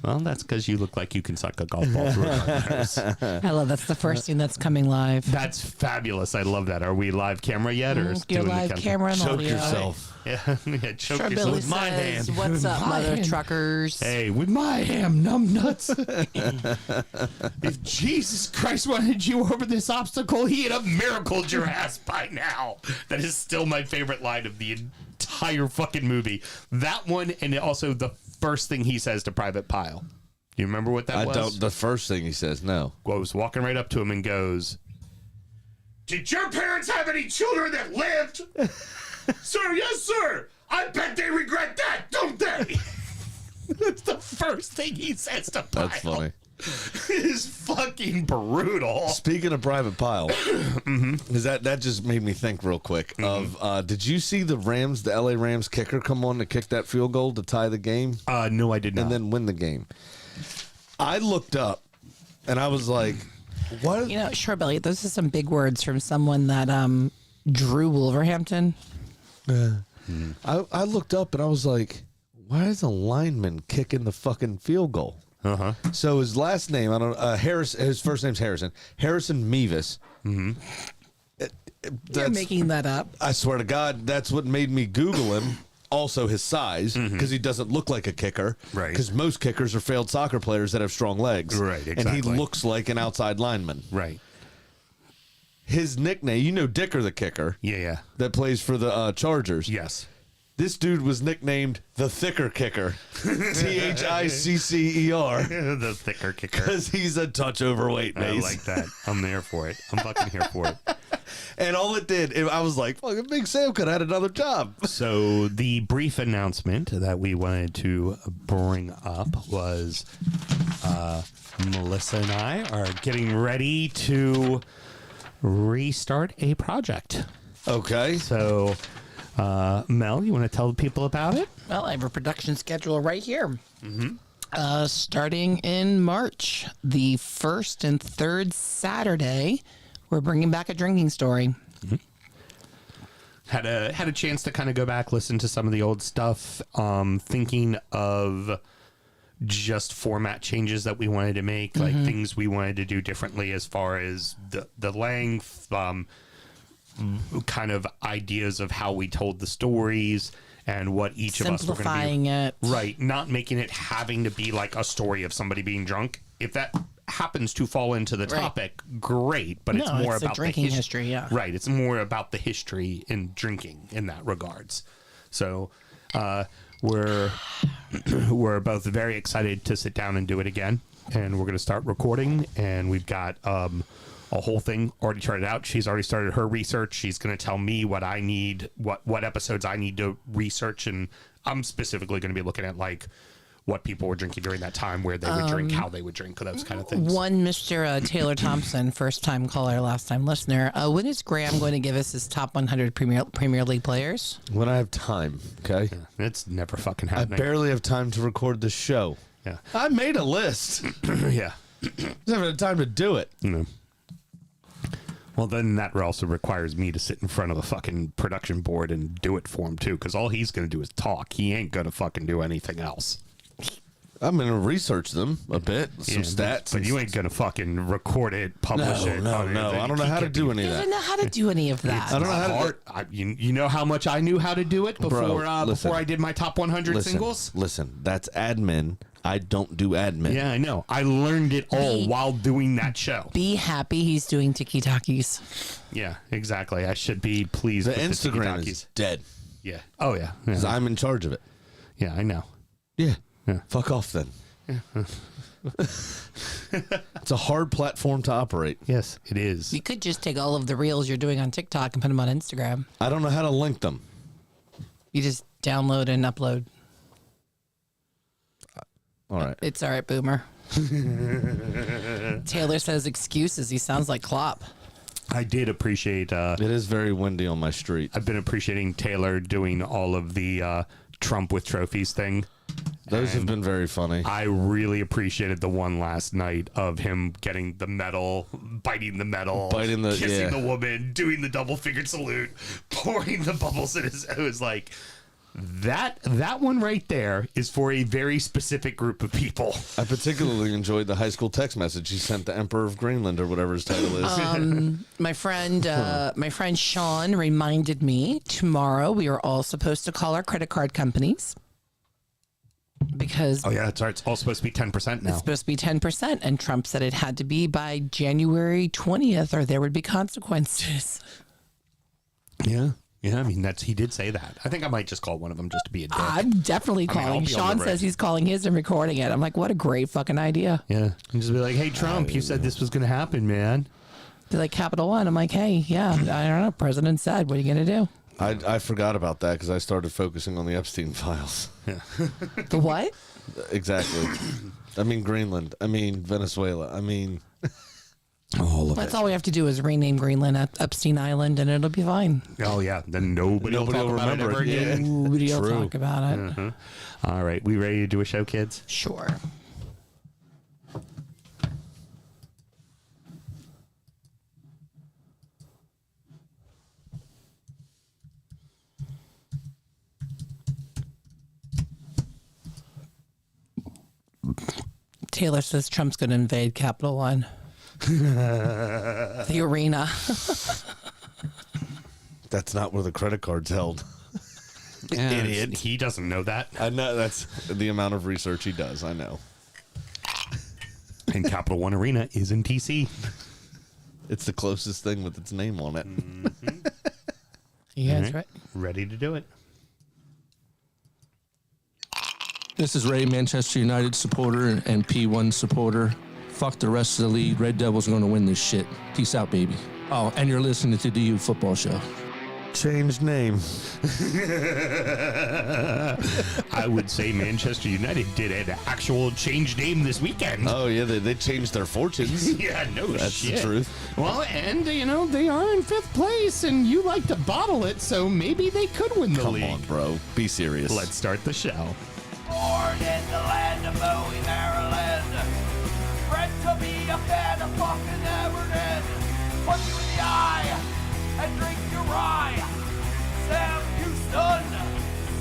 Well, that's because you look like you can suck a golf ball through a nose. I love that's the first thing that's coming live. That's fabulous. I love that. Are we live camera yet, or You're live camera and Choke audio. yourself. Yeah, choke Sure, yourself Billy with my says, hand. "What's up, With my mother hand. truckers?" Hey, with my ham, numb nuts. If Jesus Christ wanted you over this obstacle, he'd have miracled your ass by now. That is still my favorite line of the entire fucking movie. That one, and also the first thing he says to Private Pile. Do you remember what that was? I don't. The first thing he says, no. Goes walking right up to him and goes, "Did your parents have any children that lived?" "Sir, yes, sir. I bet they regret that, don't they?" That's the first thing he says to Pyle. That's funny. It is fucking brutal. Speaking of Private Pile, because that just made me think real quick of, did you see the LA Rams kicker come on to kick that field goal to tie the game? No, I did not. And then win the game. I looked up, and I was like, what? You know, sure, Billy. Those are some big words from someone that drew Wolverhampton. I looked up, and I was like, why is a lineman kicking the fucking field goal? Uh-huh. So his last name, I don't Harris. His first name's Harrison. Harrison Mevis. You're making that up. I swear to God, that's what made me Google him. Also, his size, because he doesn't look like a kicker. Right. Because most kickers are failed soccer players that have strong legs. Right, And he exactly. looks like an outside lineman. Right. His nickname, you know, Dicker the kicker. Yeah. That plays for the Chargers. Yes. This dude was nicknamed the Thicker Kicker. Thiccer. The thicker kicker. Because he's a touch overweight, I Mace. like that. I'm there for it. I'm fucking here for it. And all it did, I was like, fucking Big Sam could have had another job. So the brief announcement that we wanted to bring up was Melissa and I are getting ready to restart a project. Okay. So, Mel, you want to tell the people about it? Well, I have a production schedule right here. Starting in March, the first and third Saturday, we're bringing back a drinking story. Had a chance to kind of go back, listen to some of the old stuff, thinking of just format changes that we wanted to make, like things we wanted to do differently as far as the length, kind of ideas of how we told the stories and what each of us were going to be. Simplifying it. Right, not making it having to be like a story of somebody being drunk. If that happens to fall into the topic, great, but it's more the about drinking the history, yeah. Right, it's more about the history in drinking in that regards. So we're both very excited to sit down and do it again, and we're going to start recording, and we've got a whole thing already charted out. She's already started her research. She's going to tell me what I need, what episodes I need to research, and I'm specifically going to be looking at like what people were drinking during that time, where they would drink, how they would drink, those kind of things. One Mr. Taylor Thompson, first-time caller, last-time listener. When is Graham going to give us his top 100 Premier League players? When I have time, okay? Yeah, it's never fucking I happening. barely have time to record the show. Yeah. I made a list. Yeah. Just haven't had time to do it. No. Well, then that also requires me to sit in front of a fucking production board and do it for him, too, because all he's going to do is talk. He ain't going to fucking do anything else. I'm going to research them a bit, some stats. But you ain't going to fucking record it, publish it. No. I don't know how to do any of I that. don't know how to do any of that. I don't know how to you know how much I knew how to do it before listen. before I did my top 100 singles? Listen, that's admin. I don't do admin. Yeah, I know. I learned it all while doing that show. Be happy he's doing tiki-takis. Yeah, exactly. I should be pleased The with Instagram the is dead. Yeah. Oh, yeah. 'Cause Yeah, I'm in charge of it. yeah, I know. Yeah. Yeah. Fuck off then. It's a hard platform to operate. Yes, it is. You could just take all of the reels you're doing on TikTok and put them on Instagram. I don't know how to link them. You just download and upload. All right. It's all right, Boomer. Taylor says excuses. He sounds like Klopp. I did appreciate... It is very windy on my street. I've been appreciating Taylor doing all of the Trump with trophies thing. Those have been very funny. I really appreciated the one last night of him getting the medal, biting the medal, kissing the woman, doing the double-fingered salute, pouring the bubbles in his... It was like, That one right there is for a very specific group of people. I particularly enjoyed the high school text message he sent the Emperor of Greenland or whatever his title is. My friend Sean reminded me tomorrow we are all supposed to call our credit card companies because Oh yeah, that's right. It's all supposed to be 10% now. it's supposed to be 10%, and Trump said it had to be by January 20th or there would be consequences. Yeah. Yeah, I mean, he did say that. I think I might just call one of them just to be a dick. I'm definitely I mean, I'll calling. be on Sean the says ready. he's calling his and recording it. I'm like, what a great fucking idea. Yeah. And just be like, hey, Trump, you said this was going to happen, man. They're like, Capital One. I'm like, hey, yeah, I don't know. President said, what are you going to do? I forgot about that because I started focusing on the Epstein files. The what? Exactly. I mean, Greenland. I mean, Venezuela. I mean, all of That's it. all we have to do is rename Greenland Epstein Island and it'll be fine. Oh, yeah. Then nobody will talk about it remember ever it. again. Nobody will True. talk about it. All right. We ready to do a show, kids? Sure. Taylor says Trump's going to invade Capital One. The arena. That's not where the credit card's held. Idiot. He doesn't know that. I know that's the amount of research he does. I know. And Capital One Arena is in TC. It's the closest thing with its name on it. You guys All right. right? Ready to do it. This is Ray, Manchester United supporter and P1 supporter. Fuck the rest of the league. Red Devils are going to win this shit. Peace out, baby. Oh, and you're listening to DU Football Show. Changed name. I would say Manchester United did an actual change name this weekend. Oh yeah, they changed their fortunes. Yeah, no That's shit. the truth. Well, and, they are in 5th place, and you like to bottle it, so maybe they could win the Come league. on, bro. Be serious. Let's start the show. Born in the land of Bowie, Maryland. Bred to be a fan of fucking Everton. Punch you in the eye and drink your rye. Sam Houston.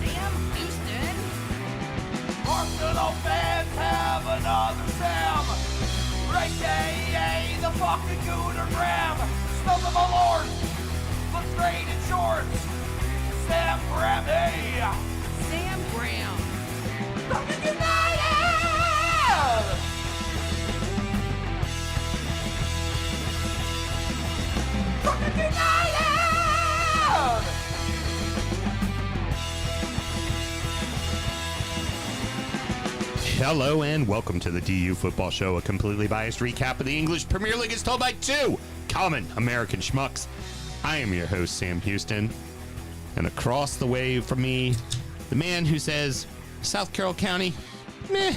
Sam Houston? Arsenal fans have another Sam. AKA the fucking Gooner Graham. Stump of a lord. Look straight in shorts. Sam Graham, hey. Sam Graham. Fucking United! Fucking United! Hello and welcome to the DU Football Show, a completely biased recap of the English Premier League as told by two common American schmucks. I am your host, Sam Houston, and across the way from me, the man who says, South Carroll County, meh.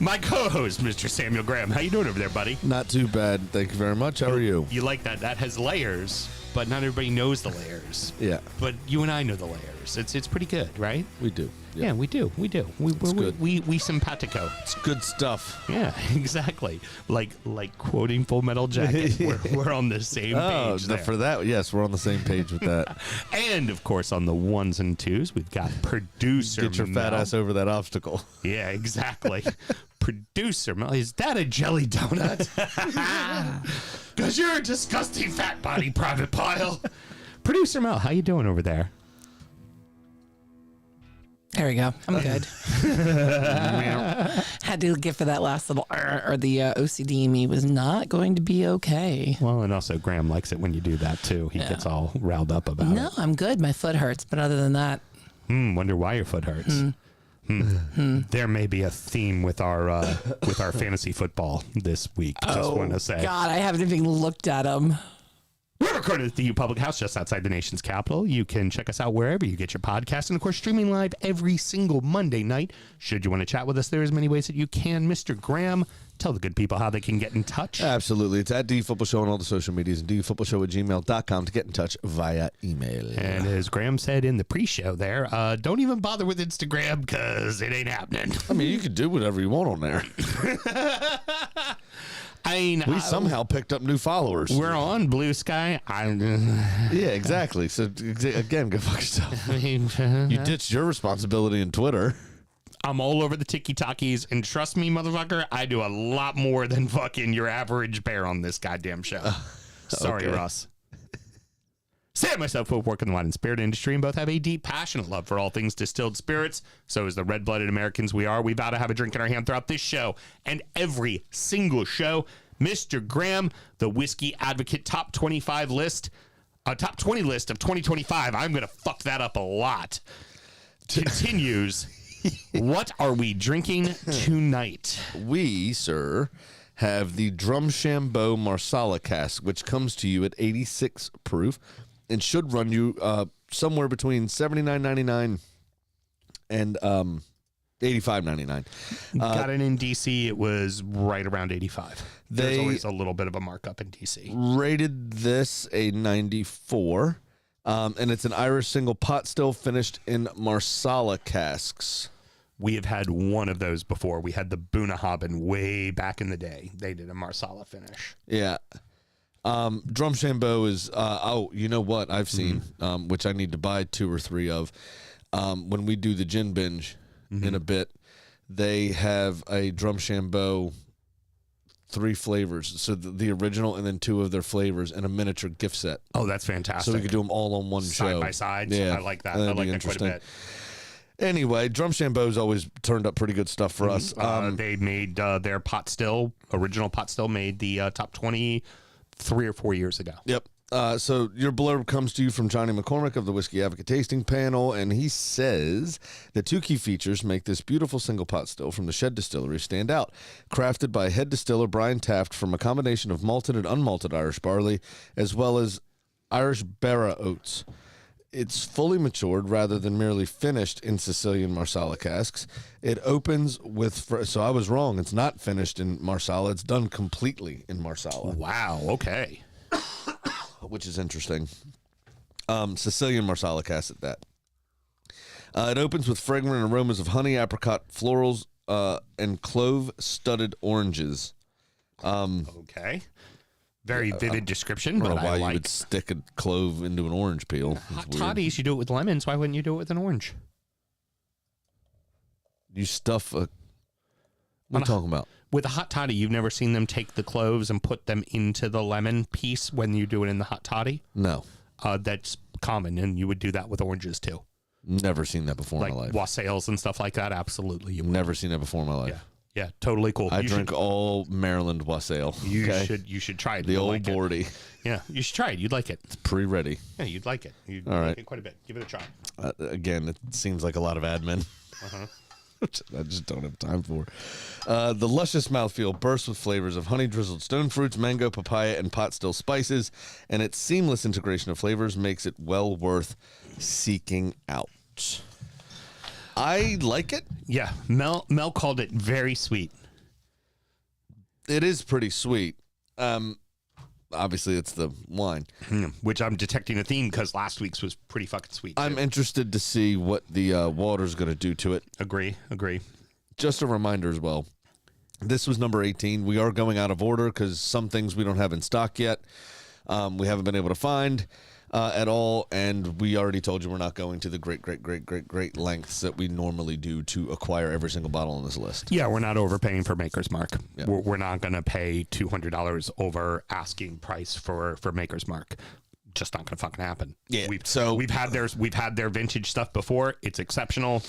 My co-host, Mr. Samuel Graham. How you doing over there, buddy? Not too bad. Thank you very much. How are you? You like that? That has layers, but not everybody knows the layers. Yeah, But you and I know the layers. It's pretty good, right? we do. Yeah, we do. We good. We simpatico. It's good stuff. Yeah, exactly. Like quoting Full Metal Jacket. We're on the same Oh, page there. for that, yes, we're on the same page with that. And of course, on the ones and twos, we've got producer. Get your fat Mel. ass over that obstacle. Yeah, exactly. Producer Mel. Is that a jelly donut? Because you're a disgusting fat body, Private Pile. Producer Mel, how you doing over there? There we go. I'm good. Had to get for that last little or the OCD in me was not going to be okay. Well, and also Graham likes it when you do that too. He gets all riled up about No, it. I'm good. My foot hurts, but other than that, Wonder why your foot hurts. There may be a theme with our fantasy football this week. Just want to say. God, I haven't even looked at them. We're recorded at the U Public House just outside the nation's capital. You can check us out wherever you get your podcast. And, of course, streaming live every single Monday night. Should you want to chat with us, there's many ways that you can. Mr. Graham, tell the good people how they can get in touch. Absolutely. It's at DU Football Show on all the social medias and dufootballshow@gmail.com to get in touch via email. And as Graham said in the pre-show there, don't even bother with Instagram because it ain't happening. I mean, you can do whatever you want on there. We somehow picked up new followers. We're on Blue Sky. Yeah, exactly. So again, go fuck yourself. You ditched your responsibility in Twitter. I'm all over the tiki-talkies, and trust me, motherfucker, I do a lot more than fucking your average bear on this goddamn show. Sorry, okay. Ross. Sam and myself both work in the wine and spirit industry and both have a deep, passionate love for all things distilled spirits. So as the red-blooded Americans we are, we vow to have a drink in our hand throughout this show and every single show. Mr. Graham, the Whiskey Advocate top 25 list, top 20 list of 2025. I'm going to fuck that up a lot. Continues. What are we drinking tonight? We, sir, have the Drumshambo Marsala cask, which comes to you at 86 proof and should run you somewhere between $79.99 and $85.99. Got it in DC. It was right around 85. There's They- always a little bit of a markup in DC. Rated this a 94. And it's an Irish single pot still finished in Marsala casks. We have had one of those before. We had the Bunnahabhain way back in the day. They did a Marsala finish. Yeah. Drumshambo is, you know what I've seen, which I need to buy 2 or 3 of. When we do the gin binge in a bit, they have a Drumshambo 3 flavors. So the original and then 2 of their flavors and a miniature gift set. Oh, that's fantastic. So we could do them all on one side show. by side. Yeah. I like that. That'd I like be that quite a bit. Anyway, Drumshambo's always turned up pretty good stuff for us. They made their pot still, original pot still, made the top 20 3 or 4 years ago. Yep. So your blurb comes to you from Johnny McCormick of the Whiskey Advocate Tasting Panel, and he says the 2 key features make this beautiful single pot still from the Shed Distillery stand out. Crafted by head distiller Brian Taft from a combination of malted and unmalted Irish barley, as well as Irish Barra oats. It's fully matured rather than merely finished in Sicilian Marsala casks. It opens with, so I was wrong. It's not finished in Marsala. It's done completely in Marsala. Wow. Okay. Which is interesting. Sicilian Marsala cask at that. It opens with fragrant aromas of honey, apricot, florals, and clove-studded oranges. Okay. Very vivid description, I don't but know why I you like. would stick a clove into an orange peel. It's Hot weird. toddies, you do it with lemons. Why wouldn't you do it with an orange? You stuff a... What are you talking about? With a hot toddy, you've never seen them take the cloves and put them into the lemon piece when you do it in the hot toddy? No. That's common, and you would do that with oranges too. Never seen that before Like in my life. wassails and stuff like that. Absolutely. You would. Never seen that before in my life. Yeah. Yeah, totally cool. I You drink should- all Maryland wassail. You okay? should try it. The You'll old like it. boardy. Yeah, you should try it. You'd like it. Pre-ready. Yeah, you'd like it. You'd All like right. it quite a bit. Give it a try. Again, it seems like a lot of admin. Which I just don't have time for. The luscious mouthfeel bursts with flavors of honey drizzled stone fruits, mango, papaya, and pot still spices, and its seamless integration of flavors makes it well worth seeking out. I like it. Yeah, Mel called it very sweet. It is pretty sweet. Obviously, it's the wine. Which I'm detecting a theme because last week's was pretty fucking sweet. Too. I'm interested to see what the water's going to do to it. Agree. Just a reminder as well. This was number 18. We are going out of order because some things we don't have in stock yet. We haven't been able to find at all, and we already told you we're not going to the great lengths that we normally do to acquire every single bottle on this list. Yeah, we're not overpaying for Maker's Mark. Yeah. We're not going to pay $200 over asking price for Maker's Mark. Just not going to fucking happen. Yeah, we've had their vintage stuff before. It's exceptional.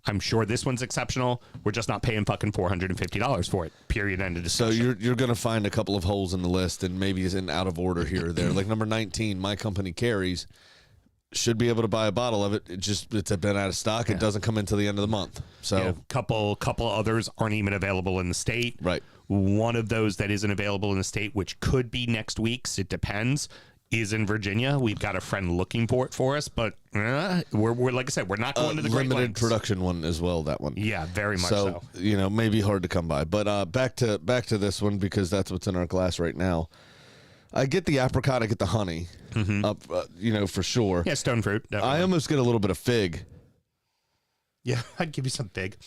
I'm sure this one's exceptional. We're just not paying fucking $450 for it. Period. End of So discussion. you're going to find a couple of holes in the list, and maybe it's in out of order here or there. Like number 19, My Company Carries, should be able to buy a bottle of it. It's been out of stock. It doesn't come until the end of the month. So Yeah, couple others aren't even available in the state. Right. One of those that isn't available in the state, which could be next week's, it depends, is in Virginia. We've got a friend looking for it for us, but we're like I said, we're not going to the Great limited Lakes. production one as well. That one. Yeah, very much so. Maybe hard to come by. But back to this one because that's what's in our glass right now. I get the apricot, I get the honey, up, for sure. Yeah, stone fruit. I Definitely. almost get a little bit of fig. Yeah, I'd give you some fig.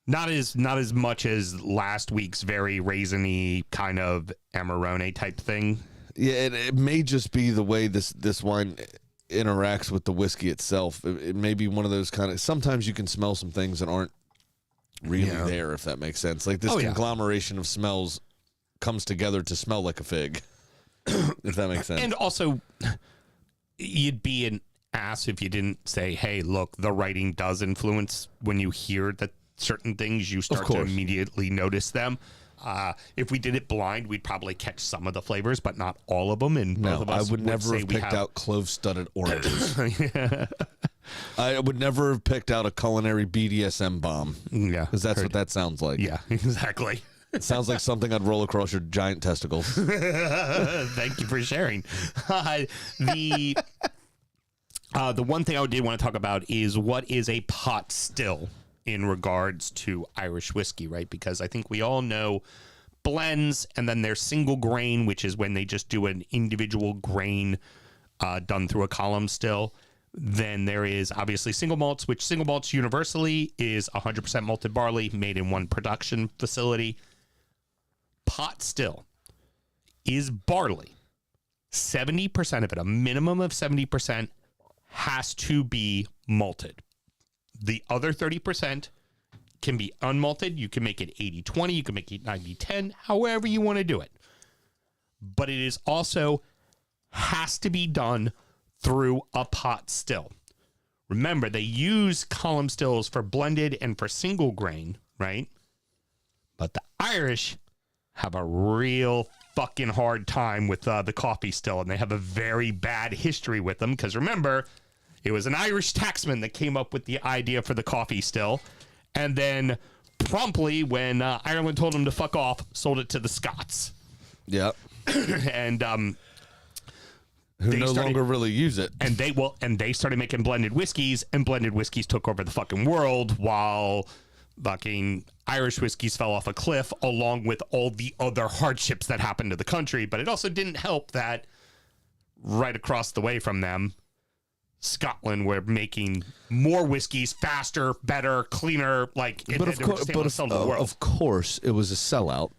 Not as much as last week's very raisiny kind of Amarone type thing. Yeah, it may just be the way this wine interacts with the whiskey itself. It may be one of those kind of. Sometimes you can smell some things that aren't really there, if that makes sense. Like this conglomeration of smells comes together to smell like a fig, if that makes sense. And also, you'd be an ass if you didn't say, "Hey, look, the writing does influence when you hear that." Certain things you start to immediately notice them. If we did it blind, we'd probably catch some of the flavors, but not all of them. And both of us I would never have picked out clove-studded oranges. I would never have picked out a culinary BDSM bomb. Yeah, because that's what that sounds like. Yeah, exactly. It sounds like something I'd roll across your giant testicles. Thank you for sharing. The one thing I did want to talk about is what is a pot still in regards to Irish whiskey, right? Because I think we all know blends, and then there's single grain, which is when they just do an individual grain done through a column still. Then there is obviously single malts, which single malts universally is 100% malted barley made in one production facility. Pot still is barley. 70% of it, a minimum of 70%, has to be malted. The other 30% can be unmalted. You can make it 80-20. You can make it 90-10, however you want to do it. But it is also has to be done through a pot still. Remember, they use column stills for blended and for single grain, right? But the Irish have a real fucking hard time with the coffee still, and they have a very bad history with them because remember, it was an Irish taxman that came up with the idea for the coffee still, and then promptly, when Ireland told him to fuck off, sold it to the Scots. Yep. And who no longer really use it. And they started making blended whiskeys, and blended whiskeys took over the fucking world while fucking Irish whiskeys fell off a cliff, along with all the other hardships that happened to the country. But it also didn't help that right across the way from them, Scotland were making more whiskeys faster, better, cleaner. Like, but of course, it was a sellout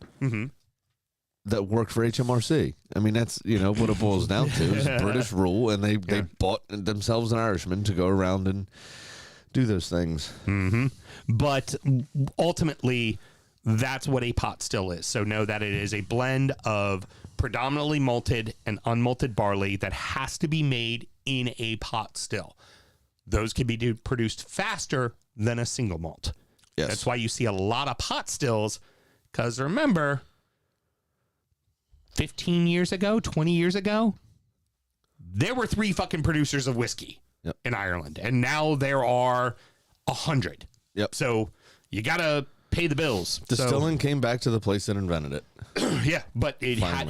that worked for HMRC. I mean, that's what it boils down to is British rule, and they bought themselves an Irishman to go around and do those things. Mm-hmm. But ultimately, that's what a pot still is. So know that it is a blend of predominantly malted and unmalted barley that has to be made in a pot still. Those can be produced faster than a single malt. Yes. That's why you see a lot of pot stills, because remember, 15 years ago, 20 years ago, there were 3 fucking producers of whiskey in Ireland, and now there are 100. Yep. So you got to pay the bills. Distilling came back to the place that invented it. Yeah, but you had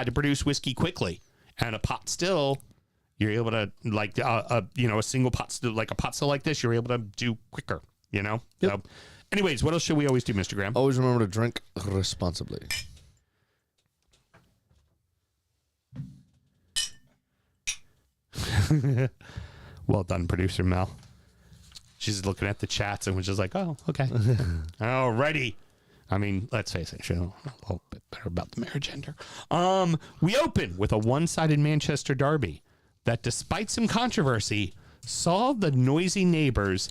to produce whiskey quickly, and a pot still, you're able to a single pot still, like a pot still like this, you're able to do quicker. Yep. So, anyways, what else should we always do, Mr. Graham? Always remember to drink responsibly. Well done, producer Mel. She's looking at the chats and was just like, "Oh, okay, alrighty." I mean, let's face it, she's a little bit better about the marriage ender. We open with a one-sided Manchester derby that, despite some controversy, saw the noisy neighbors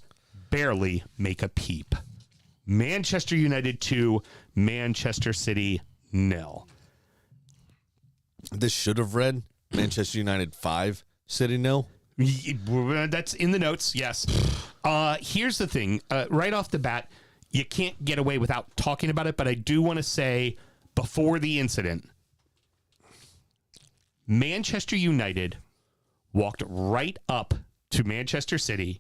barely make a peep. Manchester United 2, Manchester City 0. This should have read Manchester United 5, City 0. That's in the notes, yes. Here's the thing. Right off the bat, you can't get away without talking about it, but I do want to say, before the incident, Manchester United walked right up to Manchester City,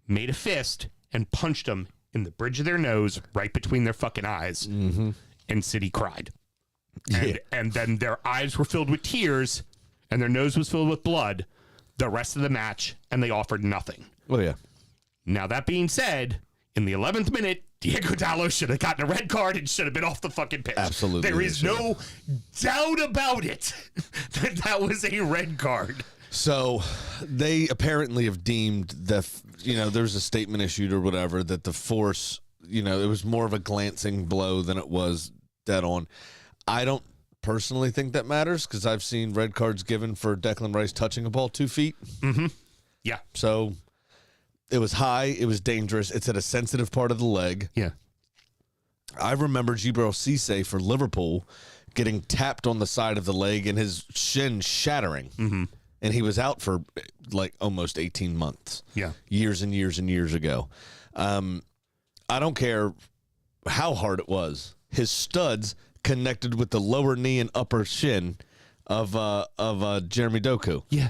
made a fist, and punched them in the bridge of their nose, right between their fucking eyes, and City cried. And then their eyes were filled with tears, and their nose was filled with blood the rest of the match, and they offered nothing. Oh, yeah. Now, that being said, in the 11th minute, Diego Dallo should have gotten a red card and should have been off the fucking pitch. Absolutely. There is no doubt about it that was a red card. So they apparently have deemed there was a statement issued or whatever that the force, it was more of a glancing blow than it was dead on. I don't personally think that matters because I've seen red cards given for Declan Rice touching a ball 2 feet. Mm-hmm. Yeah. So it was high. It was dangerous. It's at a sensitive part of the leg. Yeah. I remember Gibril Cisse for Liverpool getting tapped on the side of the leg and his shin shattering. Mm-hmm. And he was out for like almost 18 months. Yeah. Years and years and years ago. I don't care how hard it was. His studs connected with the lower knee and upper shin of Jeremy Doku. Yeah.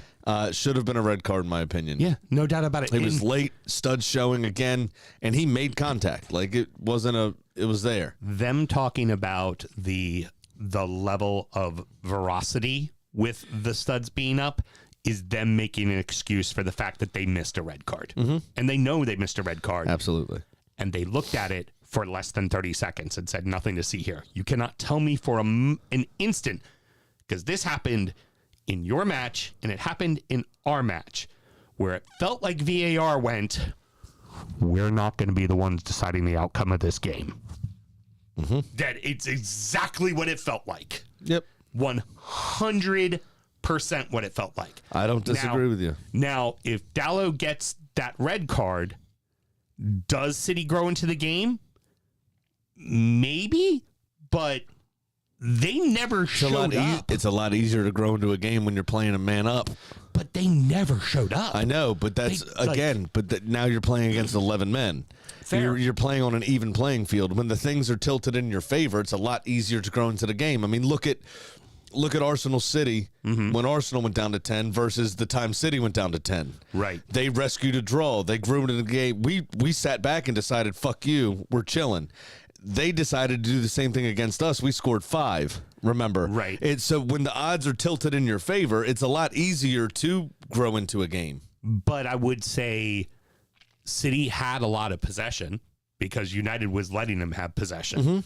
Should have been a red card in my opinion. Yeah, no doubt about it. He was late, studs showing again, and he made contact. Like it was there. Them talking about the level of veracity with the studs being up is them making an excuse for the fact that they missed a red card. Mm-hmm. And they know they missed a red card. Absolutely. And they looked at it for less than 30 seconds and said, nothing to see here. You cannot tell me for an instant, because this happened in your match and it happened in our match, where it felt like VAR went, we're not going to be the ones deciding the outcome of this game. Mm-hmm. That it's exactly what it felt like. Yep. 100% what it felt like. I don't disagree with you. Now, if Dallo gets that red card, does City grow into the game? Maybe, but they never showed up. It's a lot easier to grow into a game when you're playing a man up. But they never showed up. I know, but that's now you're playing against 11 men. Fair. You're playing on an even playing field. When the things are tilted in your favor, it's a lot easier to grow into the game. I mean, look at Arsenal City when Arsenal went down to 10 versus the time City went down to 10. Right. They rescued a draw. They grew into the game. We sat back and decided, fuck you, we're chilling. They decided to do the same thing against us. We scored 5, remember? Right. So when the odds are tilted in your favor, it's a lot easier to grow into a game. But I would say City had a lot of possession because United was letting them have possession. Mm-hmm.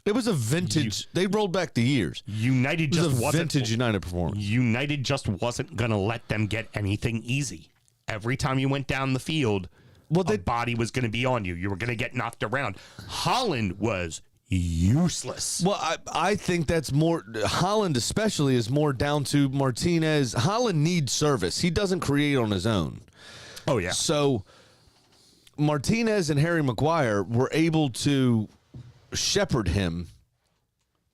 It was a vintage. They rolled back the years. United just wasn't vintage United performance. United just wasn't going to let them get anything easy. Every time you went down the field, a body was going to be on you. You were going to get knocked around. Holland was useless. Well, I think that's more. Holland especially is more down to Martinez. Holland needs service. He doesn't create on his own. Oh, yeah. So Martinez and Harry Maguire were able to shepherd him.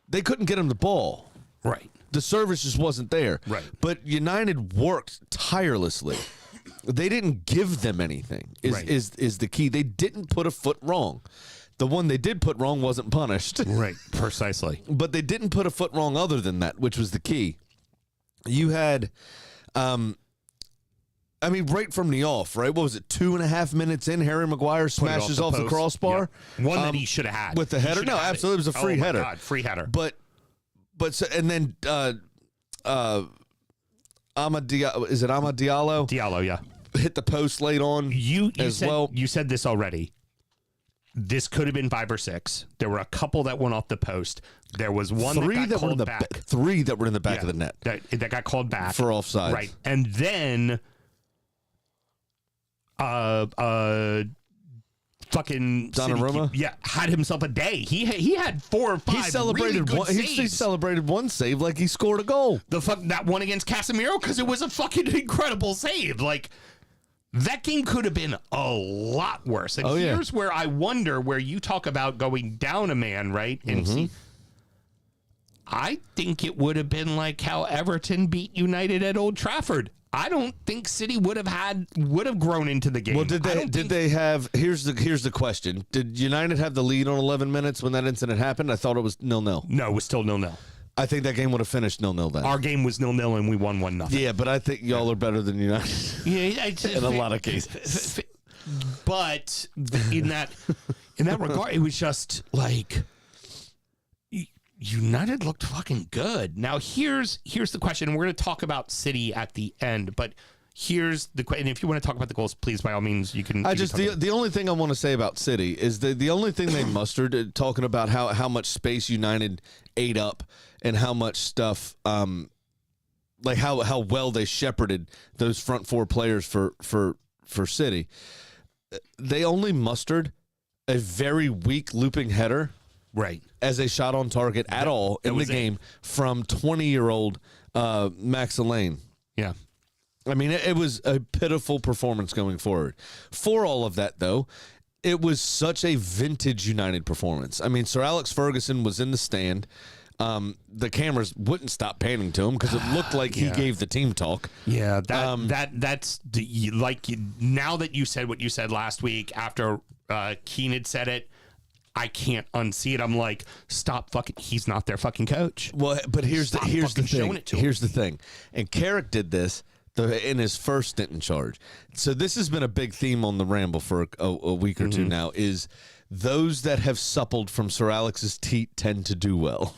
They couldn't get him the ball. Right. The service just wasn't there. Right. But United worked tirelessly. They didn't give them anything is the key. They didn't put a foot wrong. The one they did put wrong wasn't punished. Right, precisely. But they didn't put a foot wrong other than that, which was the key. You had, right from the off, right? What was it, 2.5 minutes in, Harry Maguire smashes off the crossbar? Yep. One that he should have had. With the header? No, absolutely. It was a free header. God, free header. But and then Amad Diallo, is it Amad Diallo? Diallo, yeah. Hit the post late on you as said, well. You said this already. This could have been 5 or 6. There were a couple that went off the post. There was one that got called back. 3 that were in the back of the net. That got called back. For offside. Right. And then fucking Donnarumma? had himself a day. He had 4 or 5 He celebrated really good saves. He celebrated one save like he scored a goal. That one against Casemiro, because it was a fucking incredible save. Like, that game could have been a lot worse. And here's where I wonder, where you talk about going down a man, right? And see, I think it would have been like how Everton beat United at Old Trafford. I don't think City would have grown into the game. Well, did they have? Here's the question: did United have the lead on 11 minutes when that incident happened? I thought it was 0-0. No, it was still 0-0. I think that game would have finished 0-0 then. Our game was 0-0 and we won 1-0. Yeah, but I think y'all are better than United. Yeah, in a lot of cases. But in that regard, it was just like United looked fucking good. Now here's the question. We're going to talk about City at the end, but here's the question. And if you want to talk about the goals, please, by all means, you can. The only thing I want to say about City is the only thing they mustered, talking about how much space United ate up and how much stuff, like how well they shepherded those front 4 players for for City. They only mustered a very weak looping header Right. as a shot on target at all in the game from 20-year-old Max Elaine. Yeah. I mean, it was a pitiful performance going forward. For all of that, though, it was such a vintage United performance. I mean, Sir Alex Ferguson was in the stand. The cameras wouldn't stop panning to him because it looked like he gave the team talk. Yeah, that's like now that you said what you said last week after Keane had said it, I can't unsee it. I'm like, stop fucking. He's not their fucking coach. Well, but here's the showing it to thing. him. Here's the thing. And Carrick did this in his first stint in charge. So this has been a big theme on the Ramble for a week or two now. Is those that have suppled from Sir Alex's teat tend to do well.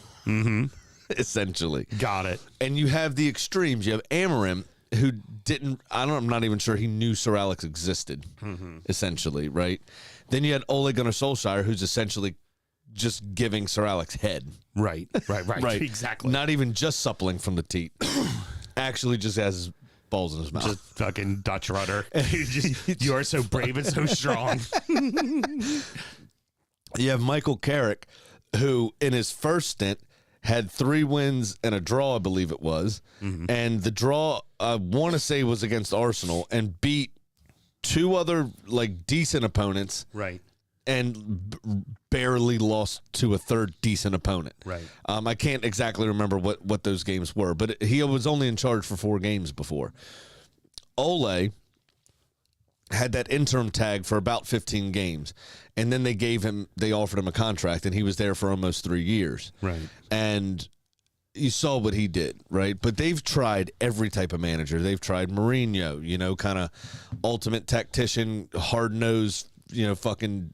Essentially. Got it. And you have the extremes. You have Amorim, who didn't, I'm not even sure he knew Sir Alex existed, essentially, right? Then you had Ole Gunnar Solskjaer, who's essentially just giving Sir Alex head. Right. Exactly. Not even just suppling from the teat. Actually just has his balls in his mouth. Just fucking Dutch rudder. You are so brave and so strong. You have Michael Carrick, who in his first stint had 3 wins and a draw, I believe it was. And the draw, I want to say, was against Arsenal and beat 2 other like decent opponents. Right. And barely lost to a third decent opponent. Right. I can't exactly remember what those games were, but he was only in charge for 4 games before. Ole had that interim tag for about 15 games, and then they offered him a contract, and he was there for almost 3 years. Right. And you saw what he did, right? But they've tried every type of manager. They've tried Mourinho, kind of ultimate tactician, hard-nosed, fucking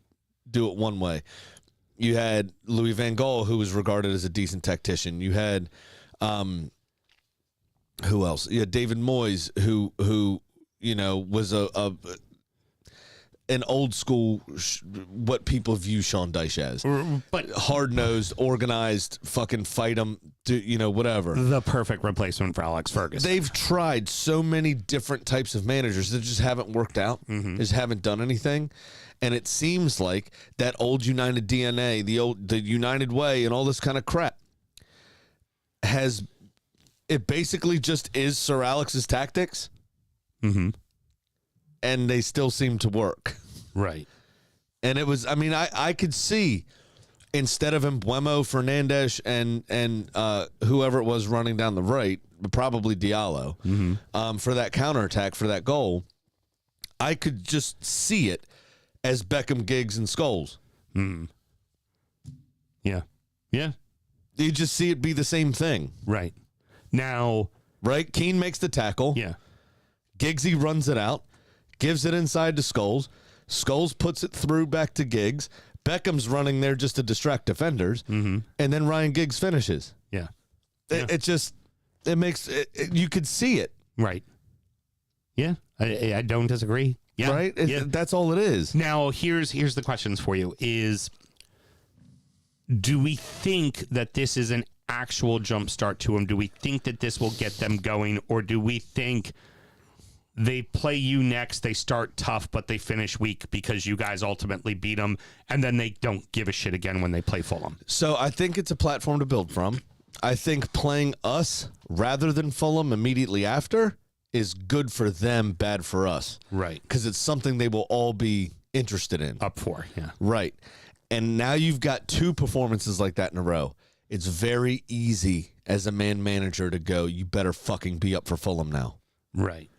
do it one way. You had Louis van Gaal, who was regarded as a decent tactician. You had who else? You had David Moyes, who was an old school what people view Sean Dyche as, but hard-nosed, organized, fucking fight them, whatever. The perfect replacement for Alex Ferguson. They've tried so many different types of managers that just haven't worked out, just haven't done anything. And it seems like that old United DNA, the United way, and all this kind of crap it basically just is Sir Alex's tactics. And they still seem to work. Right. And it was, I could see instead of Embuemo, Fernandes, and whoever it was running down the right, probably Diallo, for that counterattack, for that goal, I could just see it as Beckham, Giggs, and Scholes. Yeah. Yeah. You just see it be the same thing. Right. Now. Right? Keane makes the tackle. Yeah. Giggsy runs it out, gives it inside to Scholes. Scholes puts it through back to Giggs. Beckham's running there just to distract defenders. And then Ryan Giggs finishes. Yeah. It makes it, you could see it. Right. Yeah. I don't disagree. Yeah. Right? That's all it is. Now, here's the questions for you is, do we think that this is an actual jump start to them? Do we think that this will get them going? Or do we think they play you next, they start tough, but they finish weak because you guys ultimately beat them, and then they don't give a shit again when they play Fulham? So I think it's a platform to build from. I think playing us rather than Fulham immediately after is good for them, bad for us. Right. Because it's something they will all be interested in. Up for, yeah. Right. And now you've got 2 performances like that in a row. It's very easy as a manager to go, you better fucking be up for Fulham now. Right.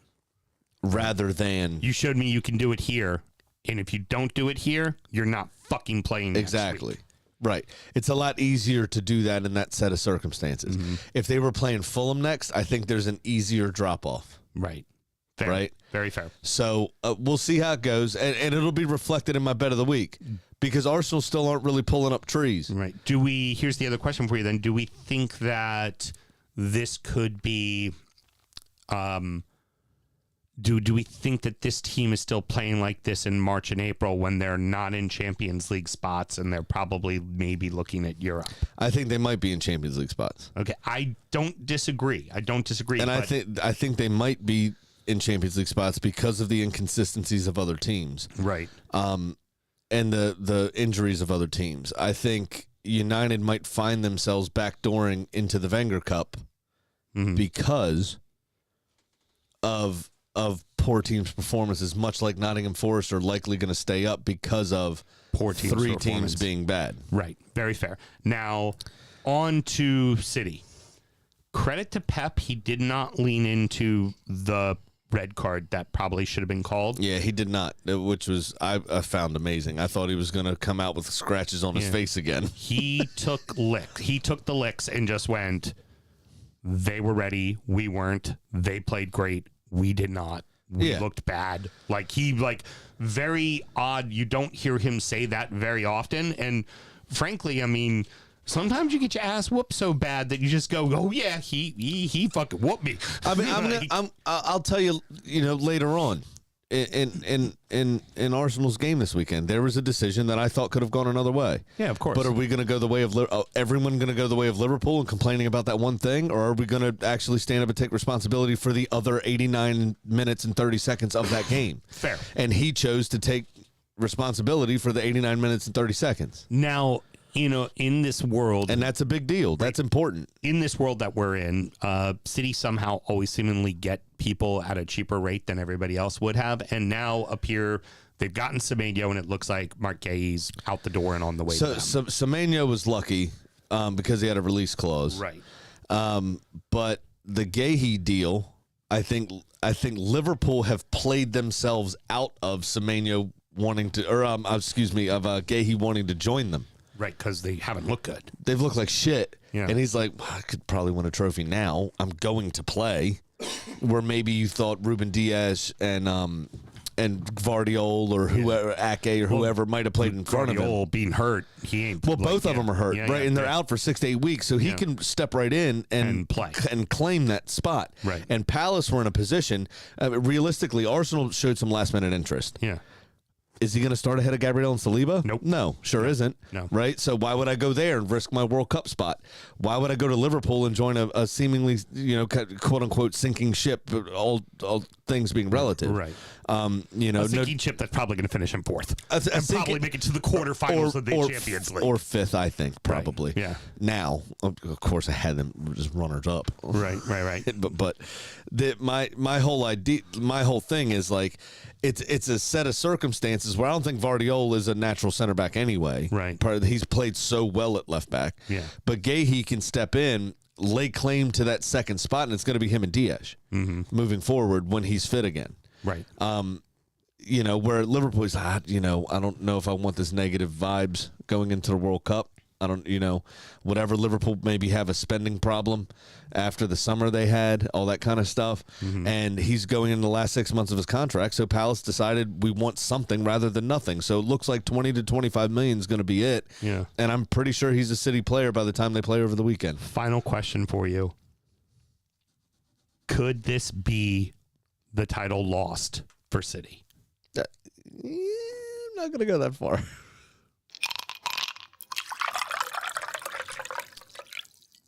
Rather than... You showed me you can do it here, and if you don't do it here, you're not fucking playing next Exactly. week. Right. It's a lot easier to do that in that set of circumstances. If they were playing Fulham next, I think there's an easier drop-off. Right. Fair. Right? Very fair. So we'll see how it goes, and it'll be reflected in my bet of the week because Arsenal still aren't really pulling up trees. Right. Here's the other question for you then. Do we think that this could be... Do we think that this team is still playing like this in March and April when they're not in Champions League spots and they're probably maybe looking at Europe? I think they might be in Champions League spots. Okay, I don't disagree. And I think they might be in Champions League spots because of the inconsistencies of other teams. Right. And the injuries of other teams. I think United might find themselves backdooring into the Wenger Cup because of poor teams' performances, much like Nottingham Forest are likely going to stay up because of Poor teams' three performance. teams being bad. Right. Very fair. Now, on to City. Credit to Pep. He did not lean into the red card that probably should have been called. Yeah, he did not, which was I found amazing. I thought he was going to come out with scratches on his face again. He took the licks and just went, they were ready. We weren't. They played great. We did not. We looked bad. Very odd. You don't hear him say that very often. And frankly, I mean, sometimes you get your ass whooped so bad that you just go, oh yeah, he fucking whooped me. I mean, I'll tell you, later on in Arsenal's game this weekend, there was a decision that I thought could have gone another way. Yeah, of course. But are we going to go the way of everyone going to go the way of Liverpool and complaining about that one thing, or are we going to actually stand up and take responsibility for the other 89 minutes and 30 seconds of that game? Fair. And he chose to take responsibility for the 89 minutes and 30 seconds. Now, in this world, and that's a big deal. That's important. In this world that we're in, City somehow always seemingly get people at a cheaper rate than everybody else would have, and now they've gotten Semenyo, and it looks like Mark Gay's out the door and on the way. So Semenyo was lucky because he had a release clause, right? But the Gahey deal, I think Liverpool have played themselves out of Semenyo wanting to, or of Gahey wanting to join them. Right, because they haven't looked good. They've looked like shit. Yeah. And he's like, I could probably win a trophy now. I'm going to play. Where maybe you thought Ruben Diaz and Gvardiol or whoever, Ake or whoever might have played in front of him. Being hurt, he ain't. Well, both of them are hurt, right? And they're out for 6 to 8 weeks, so he can step right in and play and claim that spot. Right. And Palace were in a position. Realistically, Arsenal showed some last-minute interest. Yeah. Is he going to start ahead of Gabriel and Saliba? Nope. No, sure isn't. No. Right? So why would I go there and risk my World Cup spot? Why would I go to Liverpool and join a seemingly, quote-unquote sinking ship, all things being relative? Right. A sinking ship that's probably going to finish in fourth. And probably make it to the quarterfinals of the Champions League. Or fifth, I think, probably. Right. Yeah. Now, of course, I had them just runners up. Right. but my whole thing is like, it's a set of circumstances where I don't think Gvardiol is a natural center back anyway. Right. He's played so well at left back. Yeah. But Gahey can step in, lay claim to that second spot, and it's going to be him and Diaz moving forward when he's fit again. Right. Where Liverpool's, I don't know if I want this negative vibes going into the World Cup. I don't, whatever Liverpool maybe have a spending problem after the summer they had, all that kind of stuff. And he's going in the last 6 months of his contract. So Palace decided we want something rather than nothing. So it looks like 20 to 25 million is going to be it. Yeah. And I'm pretty sure he's a City player by the time they play over the weekend. Final question for you. Could this be the title lost for City? I'm not going to go that far.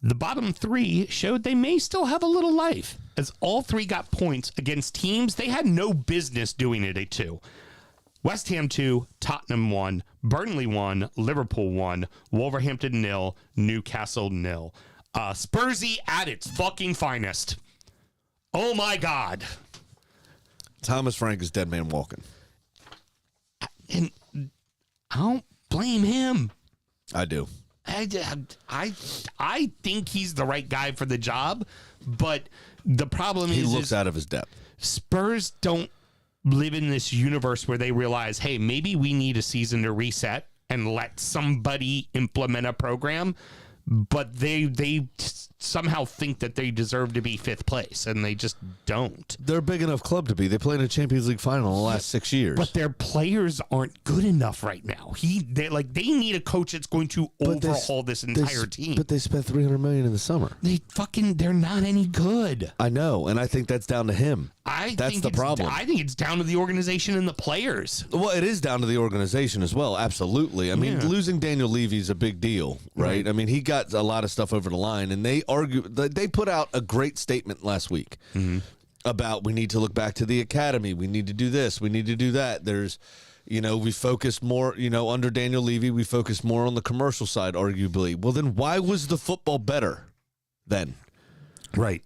The bottom three showed they may still have a little life, as all three got points against teams they had no business doing it to. West Ham 2, Tottenham 1, Burnley 1, Liverpool 1, Wolverhampton 0, Newcastle 0. Spursy at its fucking finest. Oh my God. Thomas Frank is dead man walking. And I don't blame him. I do. I think he's the right guy for the job, but the problem he is looks out of his depth. Spurs don't live in this universe where they realize, hey, maybe we need a season to reset and let somebody implement a program, but they somehow think that they deserve to be fifth place, and they just don't. They're a big enough club to be. They played in a Champions League final in the last 6 years. But their players aren't good enough right now. They need a coach that's going to overhaul this entire team. But they spent $300 million in the summer. They're not any good. I know, and I think that's down to him. That's the problem. I think it's down to the organization and the players. Well, it is down to the organization as well. Absolutely. I mean, losing Daniel Levy is a big deal, right? I mean, he got a lot of stuff over the line, and they put out a great statement last week. about we need to look back to the academy. We need to do this. We need to do that. There's, we focused more, under Daniel Levy, we focused more on the commercial side, arguably. Well, then why was the football better then? Right.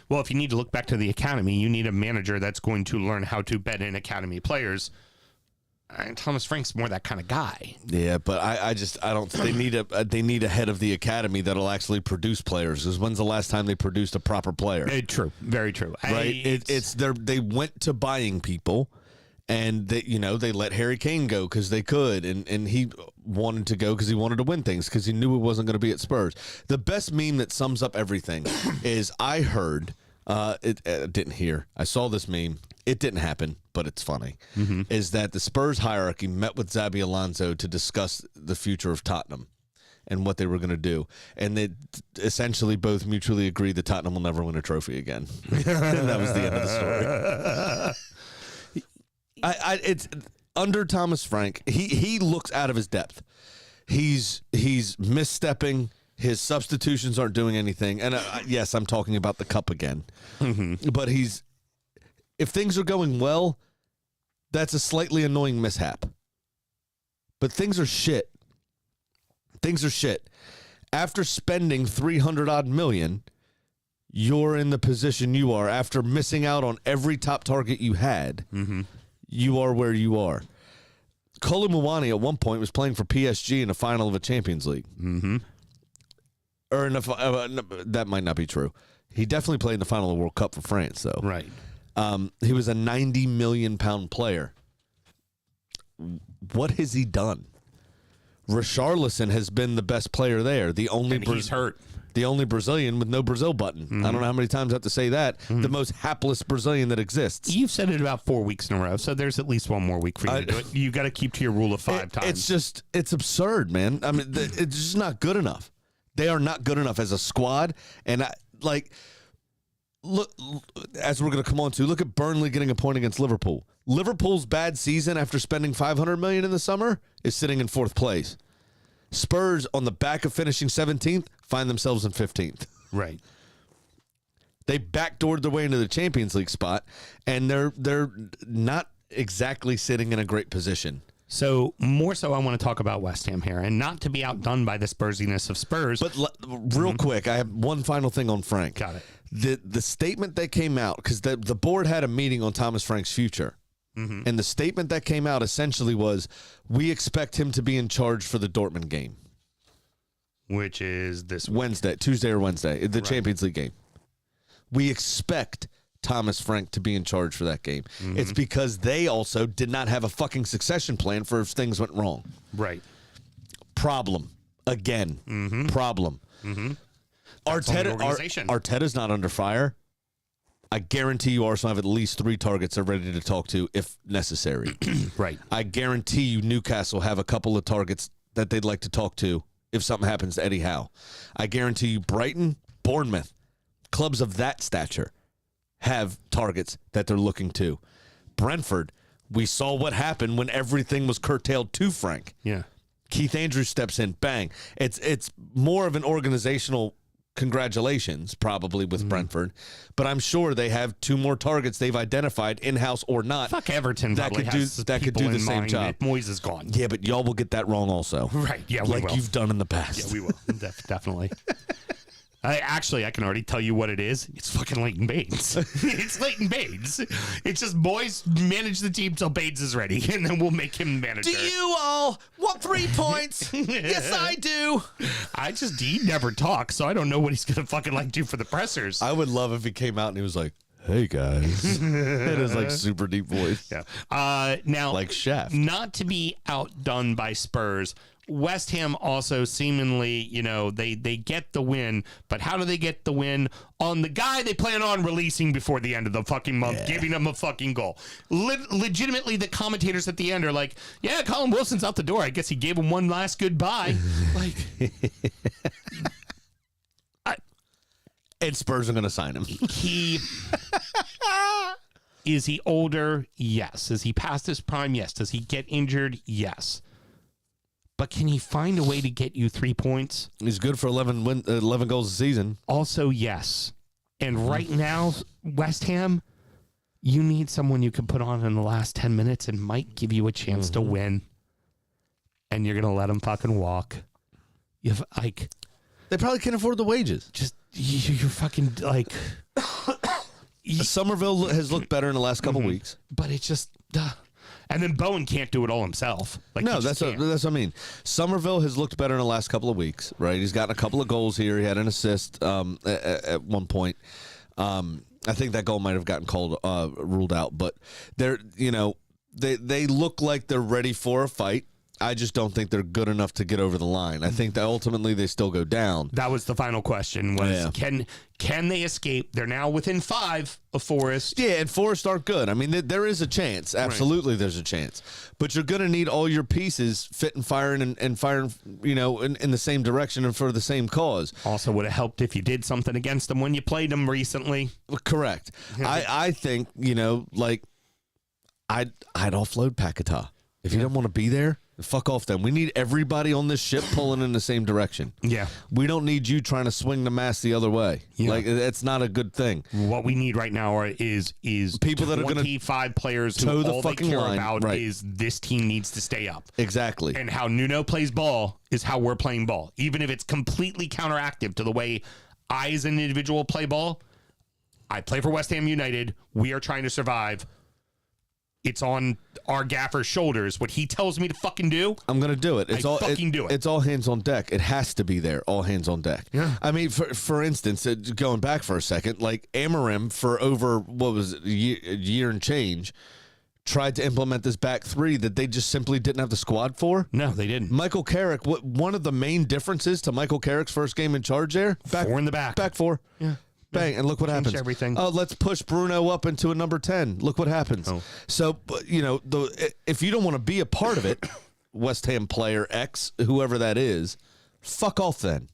Well, if you need to look back to the academy, you need a manager that's going to learn how to bet in academy players. Thomas Frank's more that kind of guy. Yeah, but I don't. They need a head of the academy that'll actually produce players. Because when's the last time they produced a proper player? True, very true. Right. They went to buying people, and they let Harry Kane go because they could, and he wanted to go because he wanted to win things because he knew it wasn't going to be at Spurs. The best meme that sums up everything is I heard. Didn't hear. I saw this meme. It didn't happen, but it's funny. Mm-hmm. Is that the Spurs hierarchy met with Xabi Alonso to discuss the future of Tottenham and what they were going to do, and they essentially both mutually agreed that Tottenham will never win a trophy again. And that was the end of the story. It's under Thomas Frank. He looks out of his depth. He's misstepping. His substitutions aren't doing anything. And yes, I'm talking about the cup again. Mm-hmm. But if things are going well, that's a slightly annoying mishap. But things are shit. Things are shit. After spending $300-odd million, you're in the position you are. After missing out on every top target you had, mm-hmm. you are where you are. Kolo Muani at one point was playing for PSG in the final of a Champions League. Mm-hmm. Or that might not be true. He definitely played in the final of the World Cup for France, though. Right. He was a 90 million pound player. What has he done? Richarlison has been the best player there. He's hurt. The only Brazilian with no Brazil button. Mm-hmm. I don't know how many times I have to say that. Mm-hmm. The most hapless Brazilian that exists. You've said it about 4 weeks in a row, so there's at least one more week for you to do it. You got to keep to your rule of 5 times. It's absurd, man. I mean, it's just not good enough. They are not good enough as a squad. And look, as we're going to come on to, look at Burnley getting a point against Liverpool. Liverpool's bad season after spending $500 million in the summer is sitting in 4th place. Spurs, on the back of finishing 17th, find themselves in 15th. Right. They backdoored their way into the Champions League spot, and they're not exactly sitting in a great position. So, more so, I want to talk about West Ham here, and not to be outdone by the Spursiness of Spurs. But real quick, I have one final thing on Frank. Got it. The statement that came out, because the board had a meeting on Thomas Frank's future, mm-hmm. and the statement that came out essentially was, we expect him to be in charge for the Dortmund game. Which is this week. Wednesday, Tuesday or Wednesday, the Champions League game. We expect Thomas Frank to be in charge for that game. Mm-hmm. It's because they also did not have a fucking succession plan for if things went wrong. Right. Problem. Again. Mm-hmm. Problem. Mm-hmm. Arteta's not under fire. I guarantee you Arsenal have at least 3 targets they're ready to talk to if necessary. Right. I guarantee you Newcastle have a couple of targets that they'd like to talk to if something happens to Eddie Howe. I guarantee you Brighton, Bournemouth, clubs of that stature have targets that they're looking to. Brentford, we saw what happened when everything was curtailed to Frank. Yeah. Keith Andrews steps in, bang. It's more of an organizational congratulations probably with mm-hmm. Brentford, but I'm sure they have 2 more targets they've identified, in-house or not. Fuck Everton that could do the same job. Moyes is gone. Yeah, but y'all will get that wrong also. Right, yeah, we will. You've done in the past. Yeah, we will. Definitely. I can already tell you what it is. It's fucking Leighton Baines. It's Leighton Baines. It's just, boys, manage the team till Baines is ready, and then we'll make him manager. Do you all want 3 points? Yes, I do. He never talks, so I don't know what he's going to fucking do for the pressers. I would love if he came out and he was like, hey, guys. It is super deep voice. Yeah. Now, like Chef. Not to be outdone by Spurs, West Ham also seemingly, they get the win, but how do they get the win? On the guy they plan on releasing before the end of the fucking month, giving him a fucking goal. Legitimately, the commentators at the end are like, yeah, Colin Wilson's out the door. I guess he gave him one last goodbye. And Spurs are going to sign him. Is he older? Yes. Is he past his prime? Yes. Does he get injured? Yes. But can he find a way to get you 3 points? He's good for 11 goals a season. Also, yes. And right now, West Ham, you need someone you can put on in the last 10 minutes and might give you a chance to win. And you're going to let them fucking walk. You've like, They probably can't afford the wages. just, you're fucking like, Somerville has looked better in the last couple weeks. but it's just, and then Bowen can't do it all himself. Like, No, he just that's what I mean. Somerville has looked better in the last couple of weeks, right? He's gotten a couple of goals here. He had an assist at one point. I think that goal might have gotten ruled out, but they're, they look like they're ready for a fight. I just don't think they're good enough to get over the line. I think that ultimately they still go down. That was the final question was, can they escape? They're now within 5 of Forest. Yeah, and Forest aren't good. I mean, there is a chance. Absolutely, there's a chance. But you're going to need all your pieces fit and firing and firing, in the same direction and for the same cause. Also would have helped if you did something against them when you played them recently. Correct. I think, I'd offload Paquetá. If you don't want to be there, fuck off then. We need everybody on this ship pulling in the same direction. Yeah. We don't need you trying to swing the mast the other way. Yeah. Like, that's not a good thing. What we need right now is people that are going to 25 players toe who the all they fucking care line. about Right. is this team needs to stay up. Exactly. And how Nuno plays ball is how we're playing ball. Even if it's completely counteractive to the way I as an individual play ball, I play for West Ham United. We are trying to survive. It's on our gaffer's shoulders. What he tells me to fucking do, I'm going to do it. do it. It's all hands on deck. It has to be there. All hands on deck. Yeah. I mean, for instance, going back for a second, like Amarim for over, a year and change, tried to implement this back three that they just simply didn't have the squad for. No, they didn't. Michael Carrick, one of the main differences to Michael Carrick's first game in charge there? 4 in the back. Back 4. Yeah. Bang, and look what Changed happens. everything. Oh, let's push Bruno up into a number 10. Look what happens. Oh. So, if you don't want to be a part of it, West Ham player X, whoever that is, fuck off then.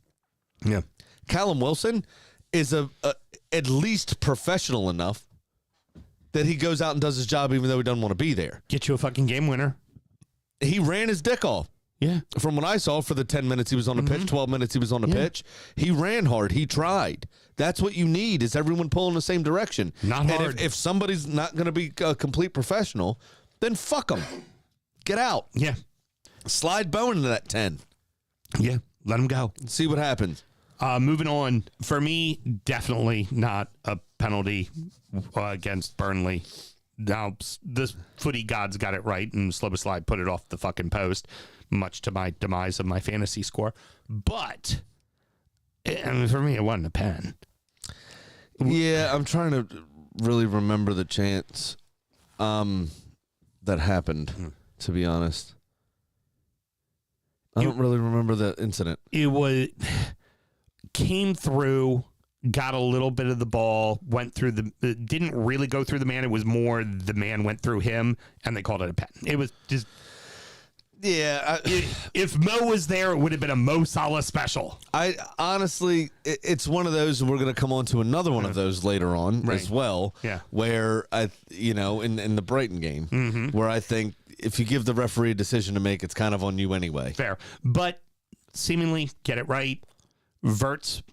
Yeah. Callum Wilson is at least professional enough that he goes out and does his job even though he doesn't want to be there. Get you a fucking game winner. He ran his dick off. Yeah. From what I saw for the 10 minutes he was on the pitch, 12 minutes he was on the pitch, he ran hard. He tried. That's what you need is everyone pulling the same direction. Not hard. And if somebody's not going to be a complete professional, then fuck them. Get out. Yeah. Slide Bowen into that 10. Yeah. Let him go. See what happens. Moving on. For me, definitely not a penalty against Burnley. Now, the footy gods got it right, and Slide put it off the fucking post, much to my demise of my fantasy score. But, I mean, for me, it wasn't a pen. Yeah, I'm trying to really remember the chance that happened, to be honest. I don't really remember that incident. It came through, got a little bit of the ball, went through didn't really go through the man. It was more the man went through him, and they called it a pen. It was just... Yeah. If Mo was there, it would have been a Mo Salah special. I honestly, it's one of those, and we're going to come on to another one of those later on as well. Yeah. Where in the Brighton game, where I think if you give the referee a decision to make, it's kind of on you anyway. Fair, but seemingly get it right. Verts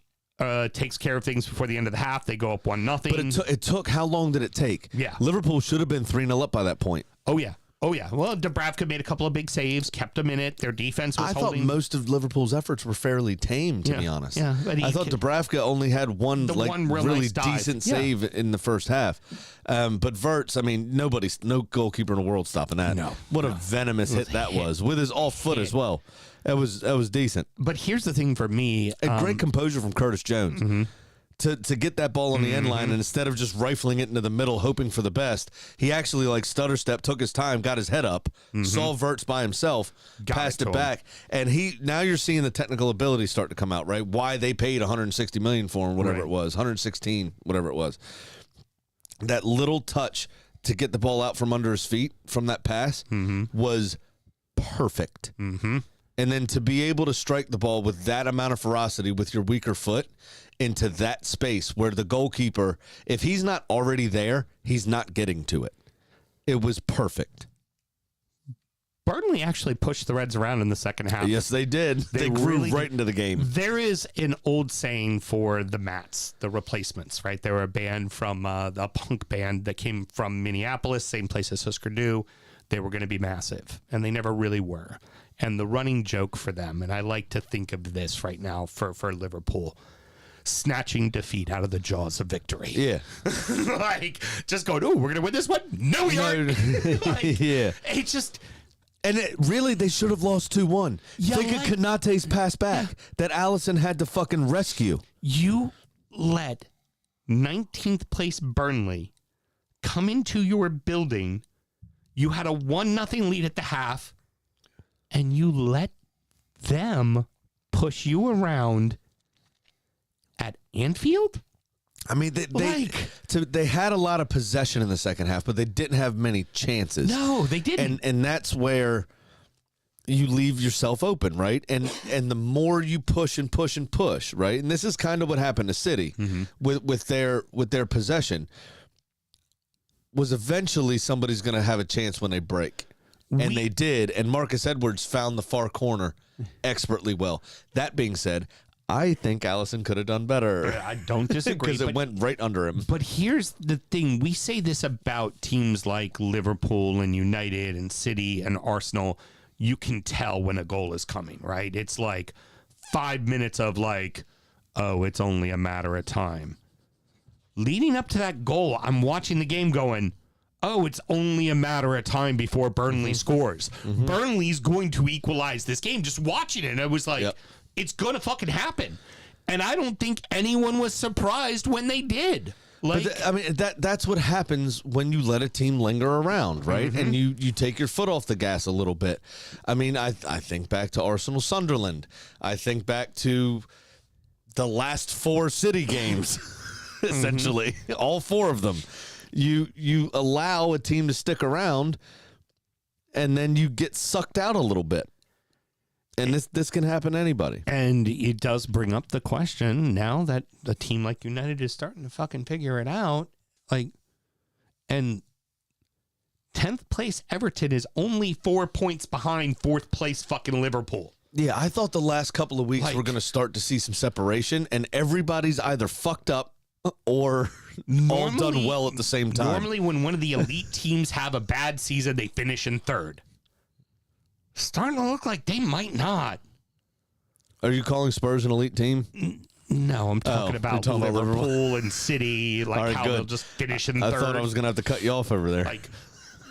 takes care of things before the end of the half. They go up 1-0. But it took. How long did it take? Yeah. Liverpool should have been 3-0 up by that point. Oh yeah. Well, Dubravka made a couple of big saves, kept them in it. Their defense was holding. I thought most of Liverpool's efforts were fairly tame, to be honest. Yeah, but I thought Dubravka only had one really nice dive. decent save in the first half. But Verts, I mean, no goalkeeper in the world stopping that. No. What a venomous hit that was, with his off foot as well. That was decent. But here's the thing for me. A great composure from Curtis Jones. To get that ball on the end line, and instead of just rifling it into the middle, hoping for the best, he actually stutter step, took his time, got his head up, saw Verts by himself, passed it back, and now you're seeing the technical ability start to come out, right? Why they paid $160 million for him, whatever it was, 116, whatever it was. That little touch to get the ball out from under his feet from that pass was perfect. And then to be able to strike the ball with that amount of ferocity with your weaker foot into that space where the goalkeeper, if he's not already there, he's not getting to it. It was perfect. Burnley actually pushed the Reds around in the second half. Yes, they did. They grew really right into the game. There is an old saying for the Mats, the replacements, right? They were a band from a punk band that came from Minneapolis, same place as Husker Du. They were going to be massive, and they never really were. And the running joke for them, and I like to think of this right now for Liverpool, snatching defeat out of the jaws of victory. Yeah. Like, just going, oh, we're going to win this one? No, we aren't. Like, Yeah. It's just... And really, they should have lost 2-1. Yeah, Think of Konate's pass back that Allison had to fucking rescue. You let 19th place Burnley come into your building. You had a 1-0 lead at the half, and you let them push you around at Anfield? I mean, they had a lot of possession in the second half, but they didn't have many chances. No, they didn't. And that's where you leave yourself open, right? And the more you push and push and push, right? And this is kind of what happened to City with their possession. Was eventually somebody's going to have a chance when they break. And they did, and Marcus Edwards found the far corner expertly well. That being said, I think Allison could have done better. I don't disagree. Because it went right under him. But here's the thing. We say this about teams like Liverpool and United and City and Arsenal. You can tell when a goal is coming, right? It's like 5 minutes of like, oh, it's only a matter of time. Leading up to that goal, I'm watching the game going, oh, it's only a matter of time before Burnley scores. Burnley's going to equalize this game. Just watching it, I was like, it's going to fucking happen. And I don't think anyone was surprised when they did. Like, that's what happens when you let a team linger around, right? And you take your foot off the gas a little bit. I mean, I think back to Arsenal Sunderland. I think back to the last 4 City games, essentially. All 4 of them. You allow a team to stick around, and then you get sucked out a little bit. And this can happen to anybody. And it does bring up the question now that a team like United is starting to fucking figure it out. Like, and 10th place Everton is only 4 points behind 4th place fucking Liverpool. Yeah, I thought the last couple of weeks we're going to start to see some separation, and everybody's either fucked up or all done well at the same time. Normally when one of the elite teams have a bad season, they finish in 3rd. Starting to look like they might not. Are you calling Spurs an elite team? No, I'm talking about Liverpool and City, like right, how good. they'll just finish in 3rd. I thought I was going to have to cut you off over there. Like,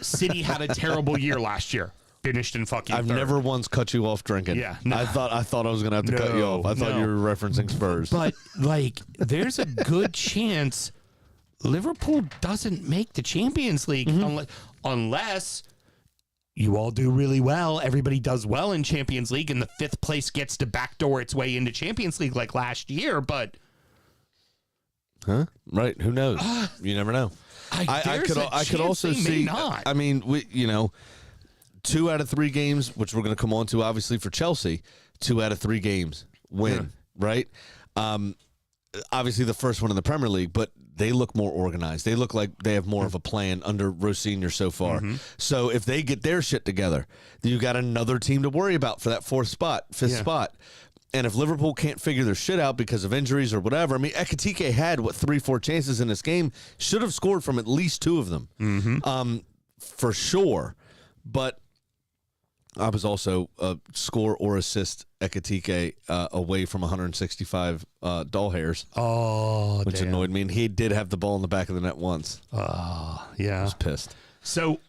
City had a terrible year last year. Finished in fucking I've 3rd. never once cut you off drinking. Yeah, no. I thought I was going to have to cut you off. I thought you were referencing Spurs. But, like, there's a good chance Liverpool doesn't make the Champions League unless you all do really well. Everybody does well in Champions League, and the 5th place gets to backdoor its way into Champions League like last year. But right? Who knows? You never know. I could also see. Not. I mean, 2 out of 3 games, which we're going to come on to, obviously for Chelsea. 2 out of 3 games win, right? Obviously the first one in the Premier League, but they look more organized. They look like they have more of a plan under Rose Senior so far. So if they get their shit together, then you got another team to worry about for that 5th spot. And if Liverpool can't figure their shit out because of injuries or whatever, I mean, Ekitike had 3-4 chances in this game, should have scored from at least 2 of them, for sure. But I was also a score or assist Ekitike away from 165 doll hairs. Oh, which annoyed me. And he did have the ball in the back of the net once. Yeah. I was pissed. So,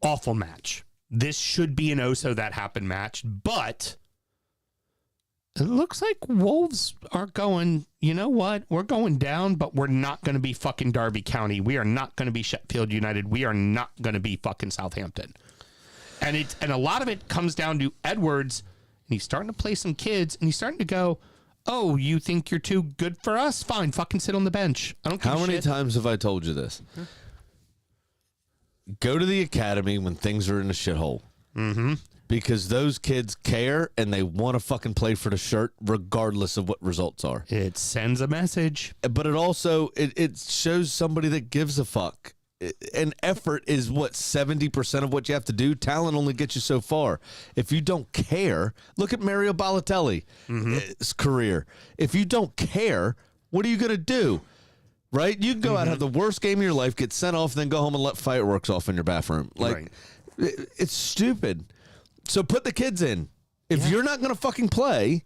awful match. This should be an oh-so that happened match, but it looks like Wolves are going, you know what? We're going down, but we're not going to be fucking Derby County. We are not going to be Sheffield United. We are not going to be fucking Southampton. And a lot of it comes down to Edwards, and he's starting to play some kids, and he's starting to go, oh, you think you're too good for us? Fine, fucking sit on the bench. I don't care. How many times have I told you this? Go to the academy when things are in a shithole. Because those kids care, and they want to fucking play for the shirt regardless of what results are. It sends a message. But it also, it shows somebody that gives a fuck. and effort is what 70% of what you have to do. Talent only gets you so far. If you don't care, look at Mario Balotelli's career. If you don't care, what are you going to do? Right? You can go out, have the worst game of your life, get sent off, then go home and let fireworks off in your bathroom. Like, it's stupid. So put the kids in. If you're not going to fucking play,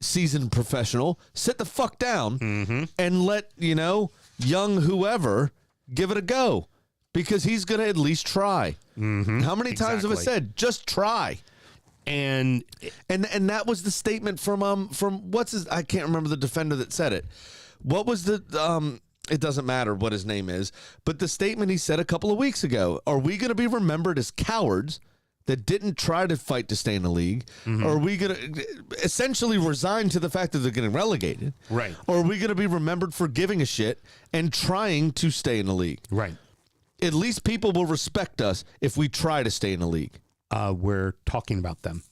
seasoned professional, sit the fuck down and let, young whoever give it a go, because he's going to at least try. How many times have I said, just try? And that was the statement from what's his, I can't remember the defender that said it. What was the, it doesn't matter what his name is, but the statement he said a couple of weeks ago, are we going to be remembered as cowards that didn't try to fight to stay in the league? Or are we going to essentially resign to the fact that they're getting relegated? Right. Or are we going to be remembered for giving a shit and trying to stay in the league? Right. At least people will respect us if we try to stay in the league. We're talking about them.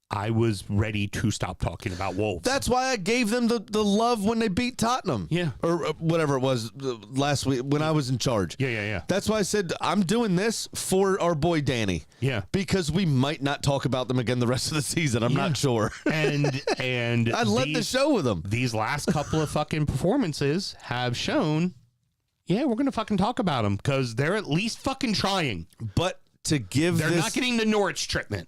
I was ready to stop talking about Wolves. That's why I gave them the love when they beat Tottenham. Yeah. Or whatever it was last week when I was in charge. Yeah. That's why I said I'm doing this for our boy Danny. Yeah. Because we might not talk about them again the rest of the season. I'm not sure. And I led the show with them. These last couple of fucking performances have shown, we're going to fucking talk about them because they're at least fucking trying. But to give They're not getting the Norwich treatment.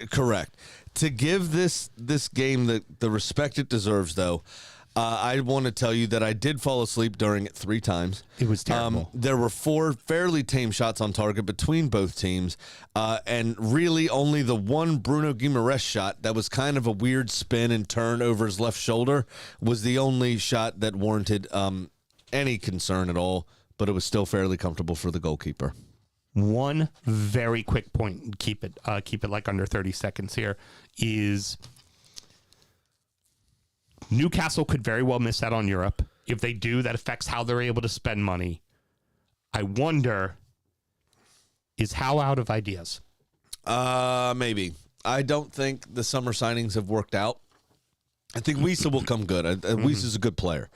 Correct. To give this game the respect it deserves, though, I want to tell you that I did fall asleep during it 3 times. It was terrible. There were 4 fairly tame shots on target between both teams, and really only the one Bruno Guimaraes shot that was kind of a weird spin and turn over his left shoulder was the only shot that warranted any concern at all, but it was still fairly comfortable for the goalkeeper. One very quick point, keep it like under 30 seconds here, is Newcastle could very well miss out on Europe. If they do, that affects how they're able to spend money. I wonder, is Howe out of ideas? Maybe. I don't think the summer signings have worked out. I think Wiesa will come good. Wiesa's a good player.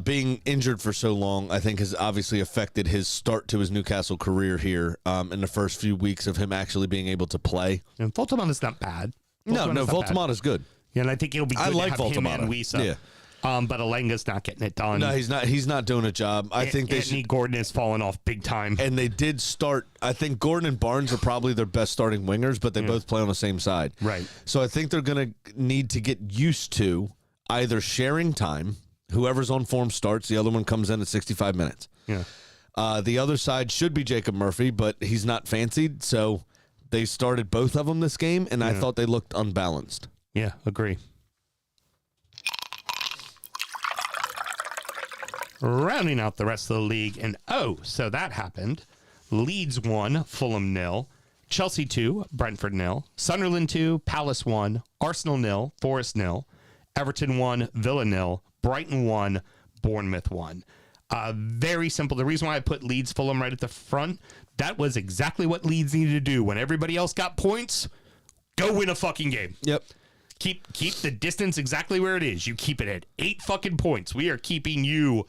Being injured for so long, I think, has obviously affected his start to his Newcastle career here in the first few weeks of him actually being able to play. And Voltemade is not bad. Voltemade is good. Yeah, and I think it'll be good I like to have him Voltemade. and Wiesa. Yeah. But Alenga's not getting it done. No, he's not doing a job. I think they Anthony should. Gordon has fallen off big time. And they did start. I think Gordon and Barnes are probably their best starting wingers, but they both play on the same side. Right. So I think they're going to need to get used to either sharing time. Whoever's on form starts. The other one comes in at 65 minutes. Yeah. The other side should be Jacob Murphy, but he's not fancied. So they started both of them this game, and I thought they looked unbalanced. Yeah, agree. Rounding out the rest of the league, and so that happened. Leeds 1, Fulham 0, Chelsea 2, Brentford 0, Sunderland 2, Palace 1, Arsenal 0, Forest 0, Everton 1, Villa 0, Brighton 1, Bournemouth 1. Very simple. The reason why I put Leeds Fulham right at the front, that was exactly what Leeds needed to do. When everybody else got points, go win a fucking game. Yep. Keep the distance exactly where it is. You keep it at 8 fucking points. We are keeping you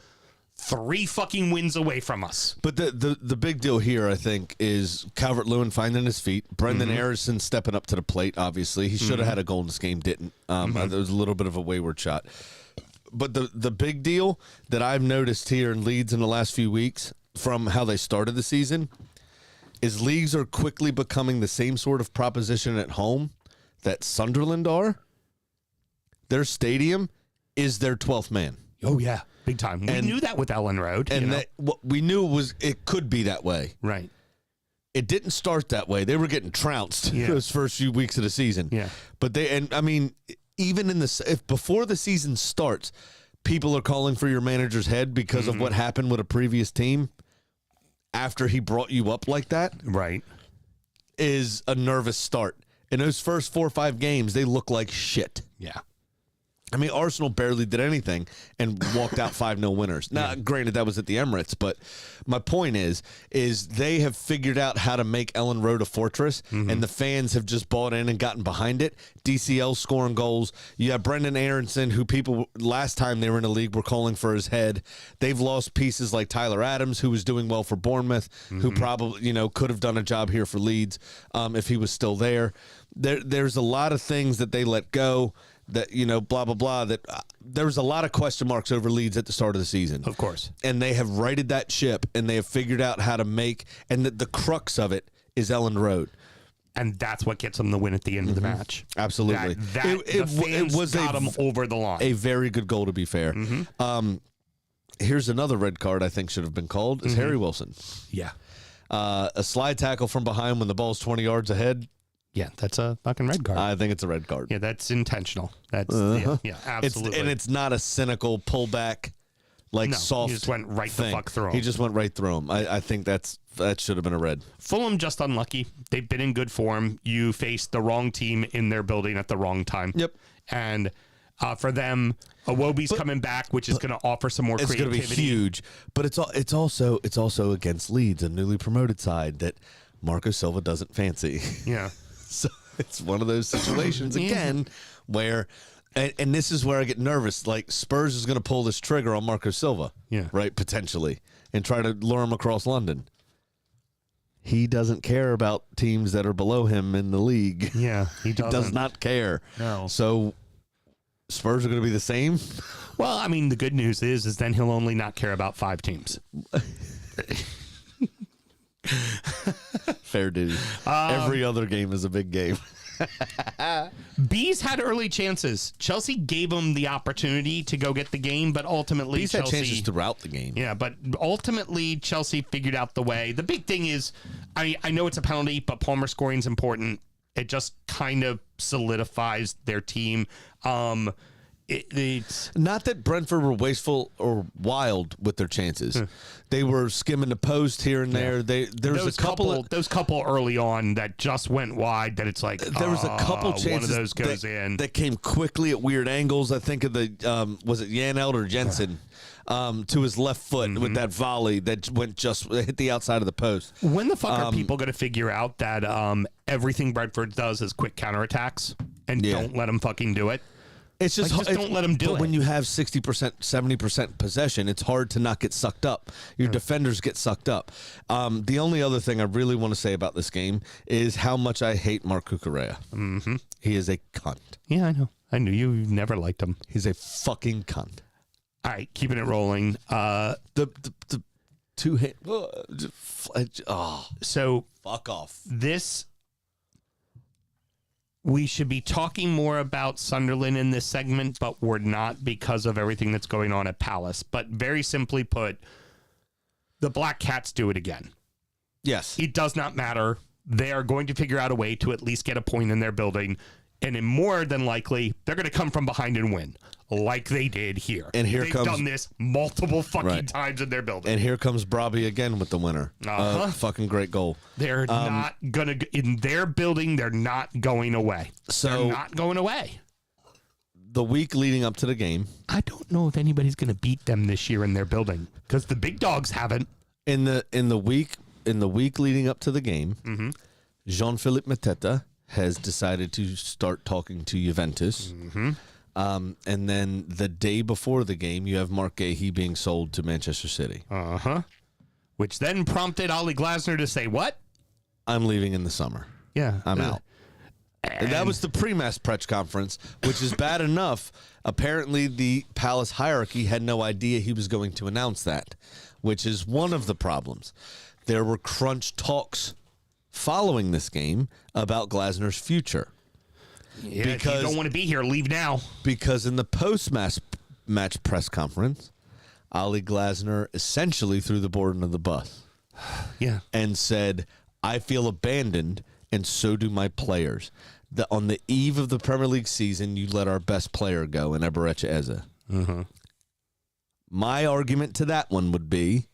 3 fucking wins away from us. But the big deal here, I think, is Calvert-Lewin finding his feet. Brendan Harrison stepping up to the plate, obviously. He should have had a goal in this game, didn't. There was a little bit of a wayward shot. But the big deal that I've noticed here in Leeds in the last few weeks from how they started the season is leagues are quickly becoming the same sort of proposition at home that Sunderland are. Their stadium is their 12th man. Oh, yeah. Big time. We knew that with Ellen Road. And we knew it could be that way. Right. It didn't start that way. They were getting trounced those first few weeks of the season. Yeah. But even in if before the season starts, people are calling for your manager's head because of what happened with a previous team after he brought you up like that. Right. Is a nervous start. In those first 4 or 5 games, they look like shit. Yeah. I mean, Arsenal barely did anything and walked out 5-0 winners. Now, granted, that was at the Emirates, but my point is they have figured out how to make Ellen Road a fortress, and the fans have just bought in and gotten behind it. DCL scoring goals. You have Brendan Aronson, who people last time they were in the league were calling for his head. They've lost pieces like Tyler Adams, who was doing well for Bournemouth, who probably could have done a job here for Leeds if he was still there. There's a lot of things that they let go. That, blah, blah, blah, that there was a lot of question marks over Leeds at the start of the season. Of course. And they have righted that ship, and they have figured out how to make, and the crux of it is Ellen Road. And that's what gets them the win at the end of the match. Absolutely. The fans got them over the line. A very good goal, to be fair. Here's another red card I think should have been called, is Harry Wilson. Yeah. A slide tackle from behind when the ball's 20 yards ahead. Yeah, that's a fucking red card. I think it's a red card. Yeah, that's intentional. That's yeah, absolutely. And it's not a cynical pullback, soft. He just went right thing. the fuck through him. He just went right through him. I think that should have been a red. Fulham just unlucky. They've been in good form. You faced the wrong team in their building at the wrong time. Yep. And for them, Iwobi's coming back, which is going to offer some more creativity. It's going to be huge. But it's also against Leeds, a newly promoted side that Marco Silva doesn't fancy. Yeah. So it's one of those situations again where, and this is where I get nervous. Like Spurs is going to pull this trigger on Marco Silva, right, potentially, and try to lure him across London. He doesn't care about teams that are below him in the league. Yeah, he does not care. No. So Spurs are going to be the same. Well, I mean, the good news is then he'll only not care about 5 teams. Fair dude. Every other game is a big game. Bees had early chances. Chelsea gave them the opportunity to go get the game, but ultimately Bees Chelsea had chances throughout the game. Yeah, but ultimately Chelsea figured out the way. The big thing is, I know it's a penalty, but Palmer scoring is important. It just kind of solidifies their team. It's not that Brentford were wasteful or wild with their chances. They were skimming the post here and there. There's a couple early on that just went wide. That it's like there was a couple chances one of those goes in that came quickly at weird angles. I think of the was it Jan or Jensen to his left foot with that volley that went just hit the outside of the post. When the fuck are people going to figure out that everything Brentford does is quick counterattacks and don't let them fucking do it? It's just, don't let them do it. But when you have 60%, 70% possession, it's hard to not get sucked up. Your defenders get sucked up. The only other thing I really want to say about this game is how much I hate Mark Cucurella. He is a cunt. Yeah, I know. I knew you never liked him. He's a fucking cunt. All right, keeping it rolling. The two hit. So fuck off. We should be talking more about Sunderland in this segment, but we're not because of everything that's going on at Palace. But very simply put, the Black Cats do it again. Yes. It does not matter. They are going to figure out a way to at least get a point in their building. And more than likely, they're going to come from behind and win, like they did here. And they've done this multiple fucking times in their building. And here comes Brobby again with the winner. Fucking great goal. They're not going to, in their building, they're not going away. They're not going away. The week leading up to the game. I don't know if anybody's going to beat them this year in their building because the big dogs haven't. In the week leading up to the game, Jean-Philippe Mateta has decided to start talking to Juventus. And then the day before the game, you have Mark Gahey being sold to Manchester City. Which then prompted Ollie Glasner to say, what? I'm leaving in the summer. Yeah. I'm out. And that was the pre-match press conference, which is bad enough. Apparently, the Palace hierarchy had no idea he was going to announce that, which is one of the problems. There were crunch talks following this game about Glasner's future. Yeah, because if you don't want to be here, leave now. Because in the post-match press conference, Ollie Glasner essentially threw the board under the bus. Yeah. And said, I feel abandoned, and so do my players. On the eve of the Premier League season, you let our best player go in Eberechi Eze. My argument to that one would be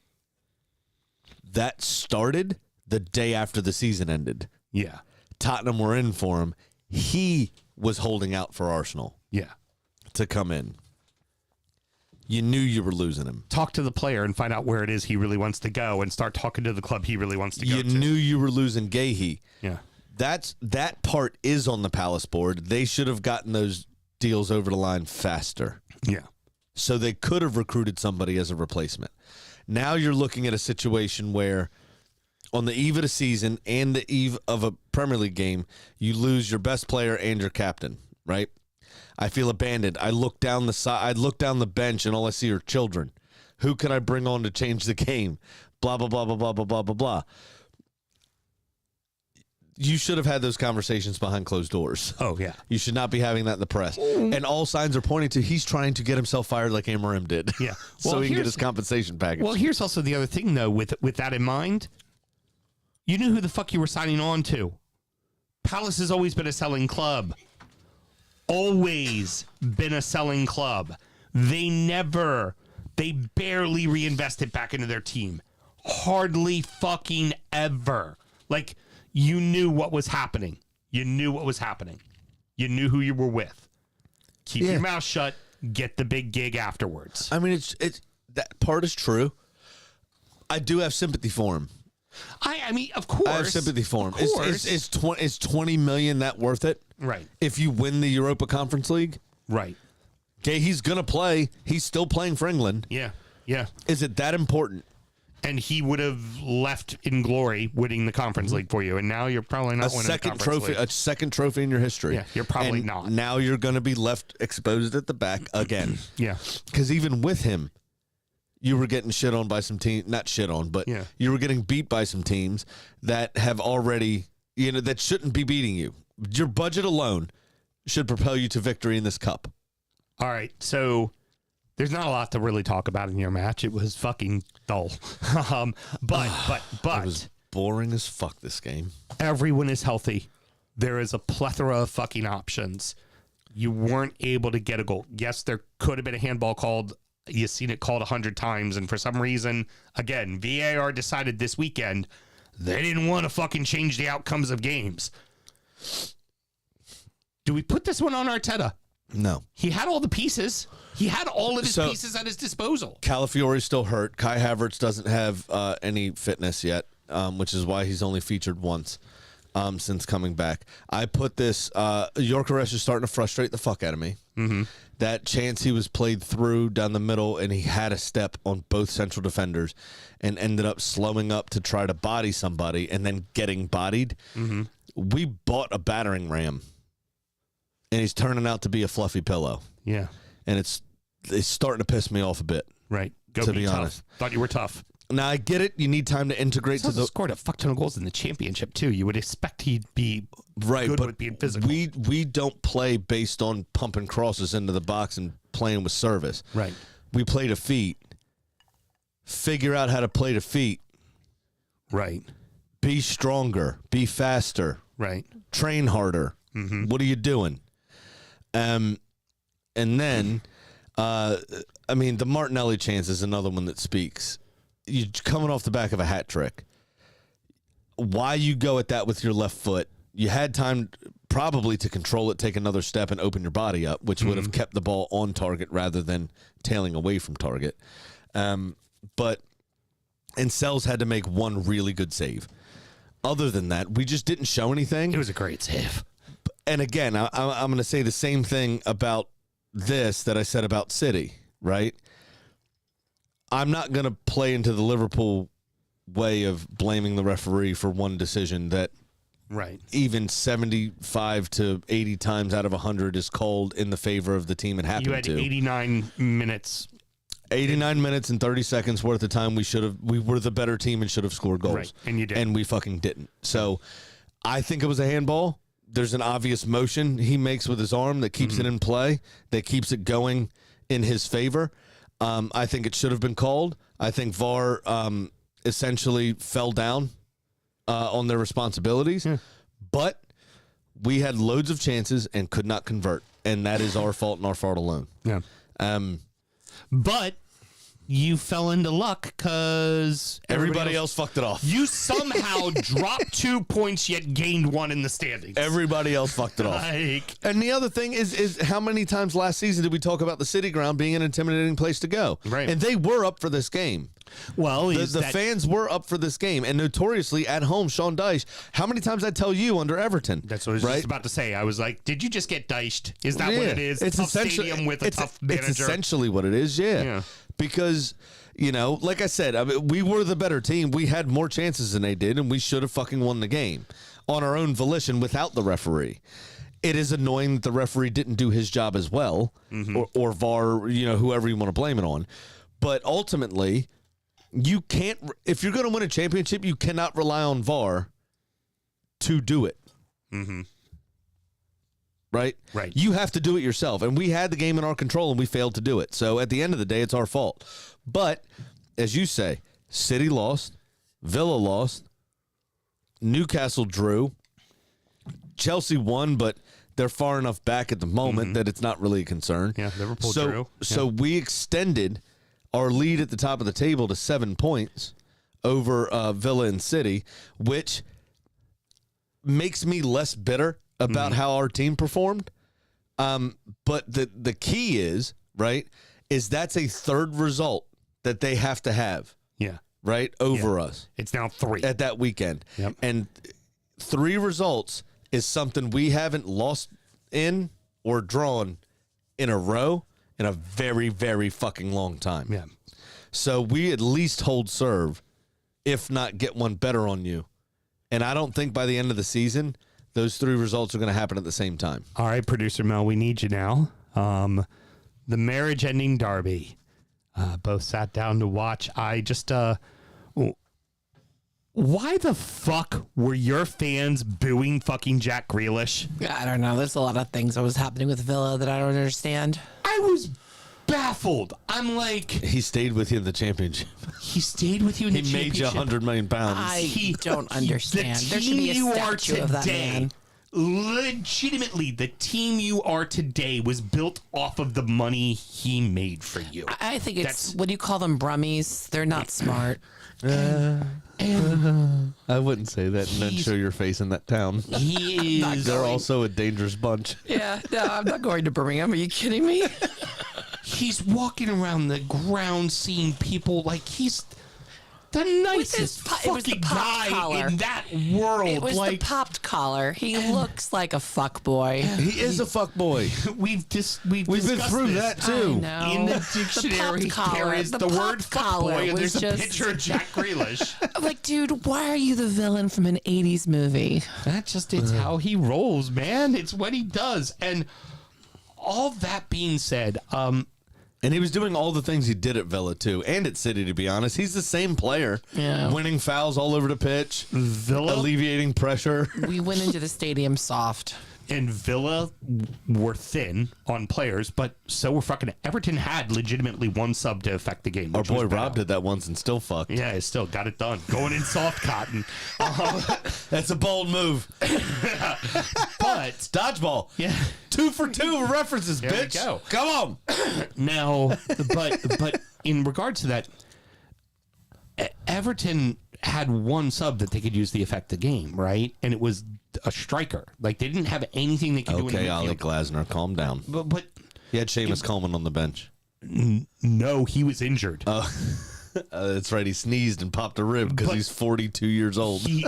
that started the day after the season ended. Yeah. Tottenham were in for him. He was holding out for Arsenal. Yeah. to come in. You knew you were losing him. Talk to the player and find out where it is he really wants to go and start talking to the club he really wants to go You to. knew you were losing Gahey. Yeah. That part is on the Palace board. They should have gotten those deals over the line faster. Yeah. So they could have recruited somebody as a replacement. Now you're looking at a situation where on the eve of the season and the eve of a Premier League game, you lose your best player and your captain, right? I feel abandoned. I look down the bench, and all I see are children. Who can I bring on to change the game? Blah, blah, blah, blah, blah, blah, blah, blah, blah. You should have had those conversations behind closed doors. Oh, yeah. You should not be having that in the press. And all signs are pointing to he's trying to get himself fired like Amarim did. Yeah. So he can get his compensation package. Well, here's also the other thing, though, with that in mind. You knew who the fuck you were signing on to. Palace has always been a selling club. Always been a selling club. They barely reinvested back into their team. Hardly fucking ever. Like, you knew what was happening. You knew what was happening. You knew who you were with. Keep your mouth shut. Get the big gig afterwards. I mean, it's that part is true. I do have sympathy for him. I mean, of course. I have sympathy for him. Of course. Is $20 million that worth it? Right. If you win the Europa Conference League? Right. Okay, he's going to play. He's still playing for England. Yeah. Yeah. Is it that important? And he would have left in glory winning the Conference League for you. And now you're probably not winning the Conference League. A second trophy in your history. Yeah, you're probably And not. Now you're going to be left exposed at the back again. Yeah. Because even with him, you were getting shit on by some teams. Not shit on, but Yeah. you were getting beat by some teams that have already, that shouldn't be beating you. Your budget alone should propel you to victory in this cup. All right. So there's not a lot to really talk about in your match. It was fucking dull. But It was boring as fuck, this game. everyone is healthy. There is a plethora of fucking options. You weren't able to get a goal. Yes, there could have been a handball called. You've seen it called 100 times. And for some reason, again, VAR decided this weekend they didn't want to fucking change the outcomes of games. Do we put this one on Arteta? No. He had all the pieces. He had all of his So- pieces at his disposal. Calafiori's still hurt. Kai Havertz doesn't have any fitness yet, which is why he's only featured once since coming back. I put this, Gyökeres is starting to frustrate the fuck out of me. Mm-hmm. That chance he was played through down the middle, and he had a step on both central defenders and ended up slowing up to try to body somebody and then getting bodied. Mm-hmm. We bought a battering ram, and he's turning out to be a fluffy pillow. Yeah. And it's starting to piss me off a bit. Right. Go To be be tough. honest. Thought you were tough. Now, I get it. You need time to integrate He's also to the scored a fuck ton of goals in the championship, too. You would expect he'd be right, good but with being physical. we don't play based on pumping crosses into the box and playing with service. Right. We play to feet. Figure out how to play to feet. Right. Be stronger. Be faster. Right. Train harder. Mm-hmm. What are you doing? And then, the Martinelli chance is another one that speaks. You're coming off the back of a hat trick. Why you go at that with your left foot? You had time probably to control it, take another step, and open your body up, which would have kept the ball on target rather than tailing away from target. But Sells had to make one really good save. Other than that, we just didn't show anything. It was a great save. And again, I'm going to say the same thing about this that I said about City, right? I'm not going to play into the Liverpool way of blaming the referee for one decision that Right. even 75 to 80 times out of 100 is called in the favor of the team it happened You had to. 89 minutes. 89 minutes and 30 seconds worth of time we were the better team and should have scored goals. Right, and you did. And we fucking didn't. So I think it was a handball. There's an obvious motion he makes with his arm that keeps it in play, that keeps it going in his favor. I think it should have been called. I think VAR essentially fell down on their responsibilities. Yeah. But we had loads of chances and could not convert. And that is our fault and our fault alone. Yeah. But you fell into luck because Everybody else fucked it off. You somehow dropped 2 points yet gained 1 in the standings. Everybody else fucked it off. And the other thing is how many times last season did we talk about the City Ground being an intimidating place to go? Right. And they were up for this game. Well, The fans were up for this game, and notoriously at home, Sean Dyche. How many times I tell you under Everton? That's what I was just about to say. I was like, "Did you just get diced? Is that what it is? It's tough essentially stadium with a tough manager." It's essentially what it is. Yeah. Because like I said, I mean, we were the better team. We had more chances than they did, and we should have fucking won the game on our own volition without the referee. It is annoying that the referee didn't do his job as well, or VAR, whoever you want to blame it on. But ultimately, you can't, if you're going to win a championship, you cannot rely on VAR to do it. Right? Right. You have to do it yourself. And we had the game in our control and we failed to do it. So at the end of the day, it's our fault. But as you say, City lost, Villa lost, Newcastle drew, Chelsea won, but they're far enough back at the moment that it's not really a concern. Yeah, Liverpool drew. So we extended our lead at the top of the table to 7 points over Villa and City, which makes me less bitter about how our team performed. But the key is, right, is that's a third result that they have to have. Yeah. Right? Over us. It's now 3. At that weekend. Yep. And 3 results is something we haven't lost in or drawn in a row in a very, very fucking long time. Yeah. So we at least hold serve, if not get one better on you. And I don't think by the end of the season, those 3 results are going to happen at the same time. All right, Producer Mel, we need you now. The marriage-ending derby. Both sat down to watch. I just... why the fuck were your fans booing fucking Jack Grealish? I don't know. There's a lot of things that was happening with Villa that I don't understand. I was baffled. I'm like... He stayed with you in the championship. He stayed with you in the He made you championship. £100 million. I don't understand. The There should be a team you are statue of that today, man. legitimately, the team you are today was built off of the money he made for you. I think it's, what do you call them, brummies? They're not smart. I wouldn't say that and then show your face in that town. He is... They're also a dangerous bunch. Yeah, no, I'm not going to Birmingham. Are you kidding me? He's walking around the ground seeing people like he's the nicest it was the fucking pop guy collar. in that world. It was like the popped collar. He looks like a fuck boy. He is a fuck boy. we've been discussed through this. that too. I know. In the dictionary, popped there collar. is the The word popped collar fuckboy, and was there's a just- picture of Jack Grealish. Like, dude, why are you the villain from an 80s movie? That just it's how he rolls, man. It's what he does. And all that being said, And he was doing all the things he did at Villa, too, and at City, to be honest. He's the same player. Yeah. Winning fouls all over the pitch. Villa Alleviating pressure. We went into the stadium soft. and Villa were thin on players, but so were fucking Everton had legitimately one sub to affect the game. Our which boy was Rob Bell. did that once and still fucked. Yeah, he still got it done. Going in soft cotton. That's a bold move. But Dodgeball. yeah. 2 for 2 references, There we bitch. go. Come on. Now, but in regards to that, Everton had one sub that they could use to affect the game, right? And it was a striker. Like, they didn't have anything they could do in the Okay, Ali midfield. Glasner, calm down. But He had Seamus Coleman on the bench. no, he was injured. That's right. He sneezed and popped a rib because But- he's 42 years old. He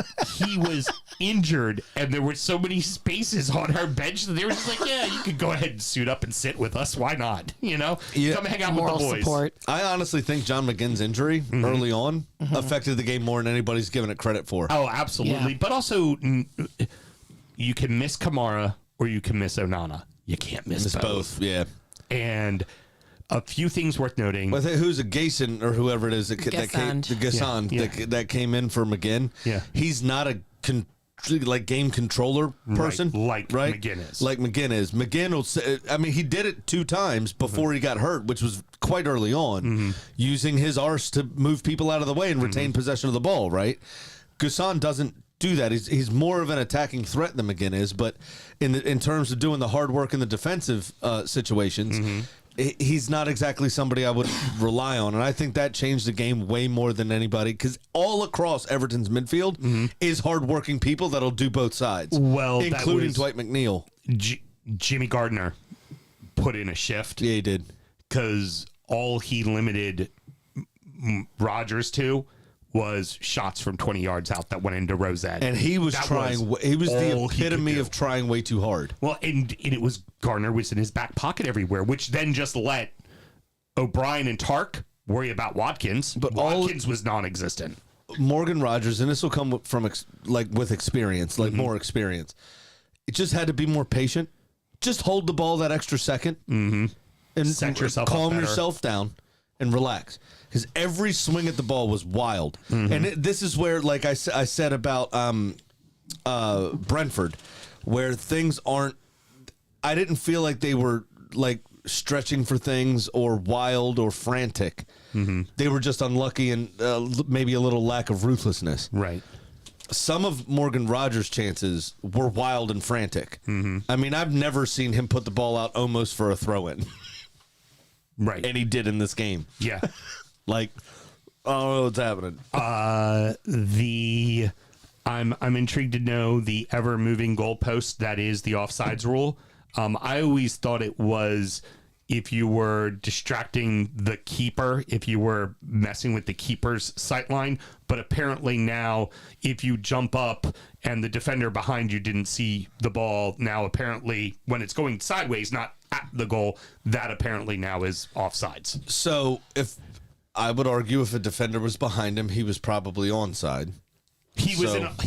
was injured, and there were so many spaces on our bench that they were just like, yeah, you could go ahead and suit up and sit with us. Why not? You know? Yeah. Come hang out Moral with the boys. support. I honestly think John McGinn's injury early on affected the game more than anybody's given it credit for. Oh, absolutely. Yeah. But also, you can miss Kamara or you can miss Onana. You can't miss It's both. both, yeah. And a few things worth noting. I think who's a Gason or whoever it is that came, Gassand. the Gassand Yeah. that came in for McGinn. Yeah. He's not a game controller person, like right? McGinn is. Like McGinn is. McGinn will say, I mean, he did it 2 times before he got hurt, which was quite early on, using his arse to move people out of the way and retain possession of the ball, right? Gassand doesn't do that. He's more of an attacking threat than McGinn is, but in terms of doing the hard work in the defensive situations, he's not exactly somebody I would rely on. And I think that changed the game way more than anybody, because all across Everton's midfield is hardworking people that'll do both sides. Well, that including was- Dwight McNeil. Jimmy Gardner put in a shift. Yeah, he did. Because all he limited Rodgers to was shots from 20 yards out that went into Rosette. And he was That trying. was He was the all he could epitome do. of trying way too hard. Well, and it was Gardner was in his back pocket everywhere, which then just let O'Brien and Tark worry about Watkins. But Watkins was non-existent. Morgan Rodgers, and this will come from with experience, more experience. It just had to be more patient. Just hold the ball that extra second, and Set yourself up calm better. yourself down and relax. Because every swing at the ball was wild, and this is where, like I said about Brentford, where things aren't. I didn't feel like they were like stretching for things or wild or frantic. They were just unlucky and maybe a little lack of ruthlessness. Right. Some of Morgan Rodgers' chances were wild and frantic. I mean, I've never seen him put the ball out almost for a throw-in, Right. and he did in this game. Yeah. Like, I don't know what's happening. I'm intrigued to know the ever moving goalpost that is the offsides rule. I always thought it was if you were distracting the keeper, if you were messing with the keeper's sight line, but apparently now if you jump up and the defender behind you didn't see the ball, now apparently when it's going sideways, not at the goal, that apparently now is offsides. So, if I would argue if a defender was behind him, he was probably onside. He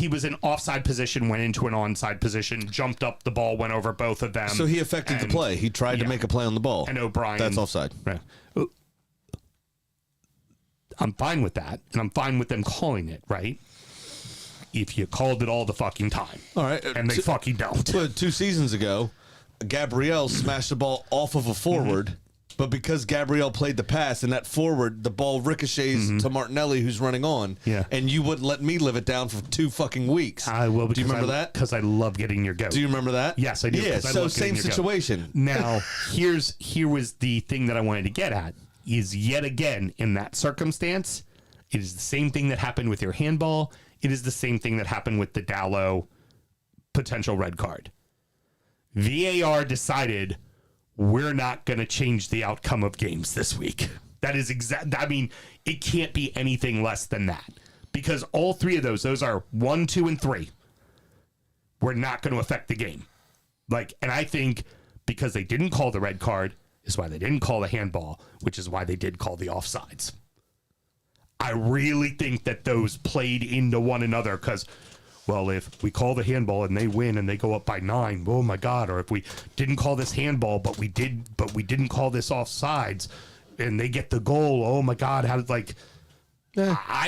was in offside position, went into an onside position, jumped up, the ball went over both of them. So he affected the play. He tried to make a play on the ball. And O'Brien. That's offside. Right. I'm fine with that, and I'm fine with them calling it, right? If you called it all the fucking time. All right. And they fucking don't. But 2 seasons ago, Gabrielle smashed the ball off of a forward, but because Gabrielle played the pass and that forward, the ball ricochets to Martinelli, who's running on. Yeah. And you wouldn't let me live it down for 2 fucking weeks. I will. Do you remember that? Because I love getting your goat. Do you remember that? Yes, I do. Yeah, 'cause I so love getting same your goat. situation. Now, here was the thing that I wanted to get at, is yet again, in that circumstance, it is the same thing that happened with your handball. It is the same thing that happened with the Dallow potential red card. VAR decided we're not going to change the outcome of games this week. That is exact. I mean, it can't be anything less than that, because all 3 of those are 1, 2, and 3. We're not going to affect the game. And I think because they didn't call the red card is why they didn't call the handball, which is why they did call the offsides. I really think that those played into one another, because, well, if we call the handball and they win and they go up by 9, oh my God! Or if we didn't call this handball, but we didn't call this offsides, and they get the goal, oh my God! I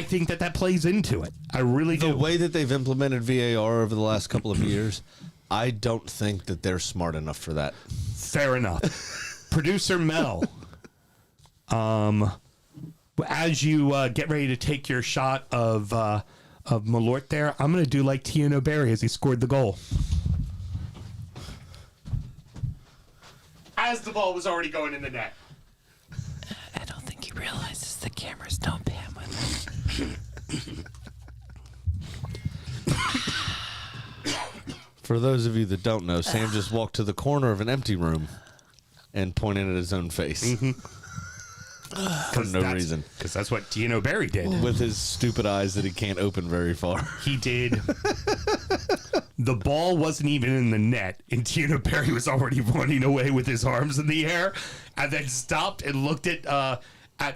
think that plays into it. I really do. The way that they've implemented VAR over the last couple of years, I don't think that they're smart enough for that. Fair enough. Producer Mel, as you get ready to take your shot of Malort there, I'm going to do like Tiano Berry as he scored the goal. As the ball was already going in the net. I don't think he realizes the cameras don't pan with him. For those of you that don't know, Sam just walked to the corner of an empty room and pointed at his own face. For no reason. Because that's what Tiano Berry did. With his stupid eyes that he can't open very far. He did. The ball wasn't even in the net, and Tiano Berry was already running away with his arms in the air, and then stopped and looked at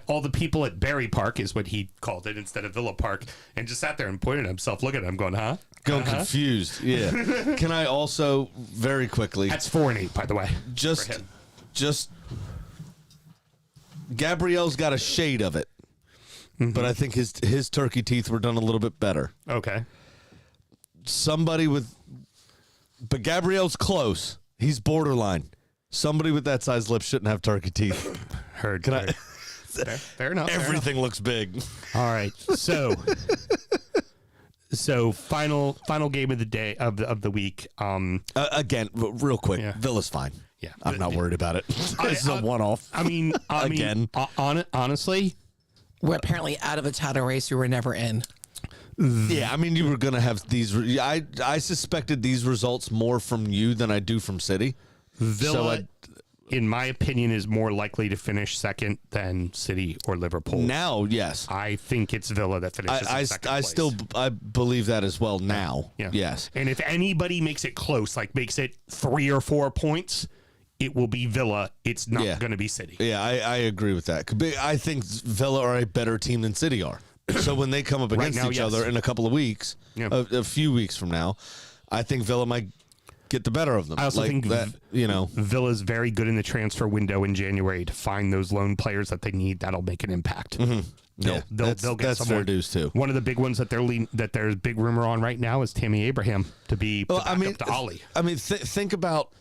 all the people at Berry Park, is what he called it, instead of Villa Park, and just sat there and pointed at himself, looking at him, going, huh? Going confused. Yeah. Can I also, very quickly... That's 4-8, by the way. Just Gabrielle's got a shade of it, but I think his turkey teeth were done a little bit better. Okay. But Gabrielle's close. He's borderline. Somebody with that size lips shouldn't have turkey teeth. Heard. Can I? Fair enough. Everything looks big. All right. So final game of the day of the week. Again, real quick. Yeah. Villa's fine. Yeah. I'm not worried about it. This is a one-off. I mean, Again. Honestly, We're apparently out of a title race we were never in. Yeah, I mean, you were going to have these. I suspected these results more from you than I do from City. Villa, in my opinion, is more likely to finish second than City or Liverpool. Now, yes. I think it's Villa that finishes in second place. I believe that as well now. Yeah. Yes. And if anybody makes it close, like makes it 3 or 4 points, it will be Villa. It's not going to be City. Yeah, I agree with that. I think Villa are a better team than City are. So when they come up against now, each yes. other in a couple of weeks, a few weeks from now, I think Villa might get the better of them. I also think that, Villa's very good in the transfer window in January to find those loan players that they need. That'll make an impact. Mm-hmm. They'll get that's fair dues too. One of the big ones that that there's big rumor on right now is Tammy Abraham to be up to Ollie. I mean, think about.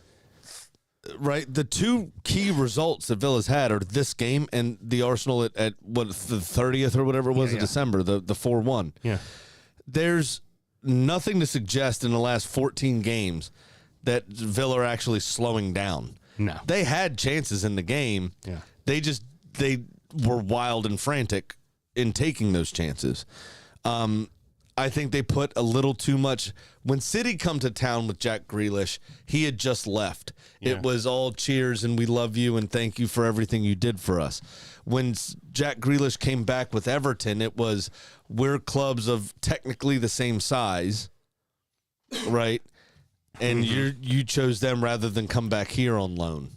Right, the two key results that Villa's had are this game and the Arsenal at what the 30th or whatever it was of December, the 4-1. Yeah, there's nothing to suggest in the last 14 games that Villa are actually slowing down. No, they had chances in the game. Yeah, they were wild and frantic in taking those chances. I think they put a little too much. When City come to town with Jack Grealish, he had just left. Yeah. It was all cheers and we love you and thank you for everything you did for us. When Jack Grealish came back with Everton, it was we're clubs of technically the same size, right? And you chose them rather than come back here on loan.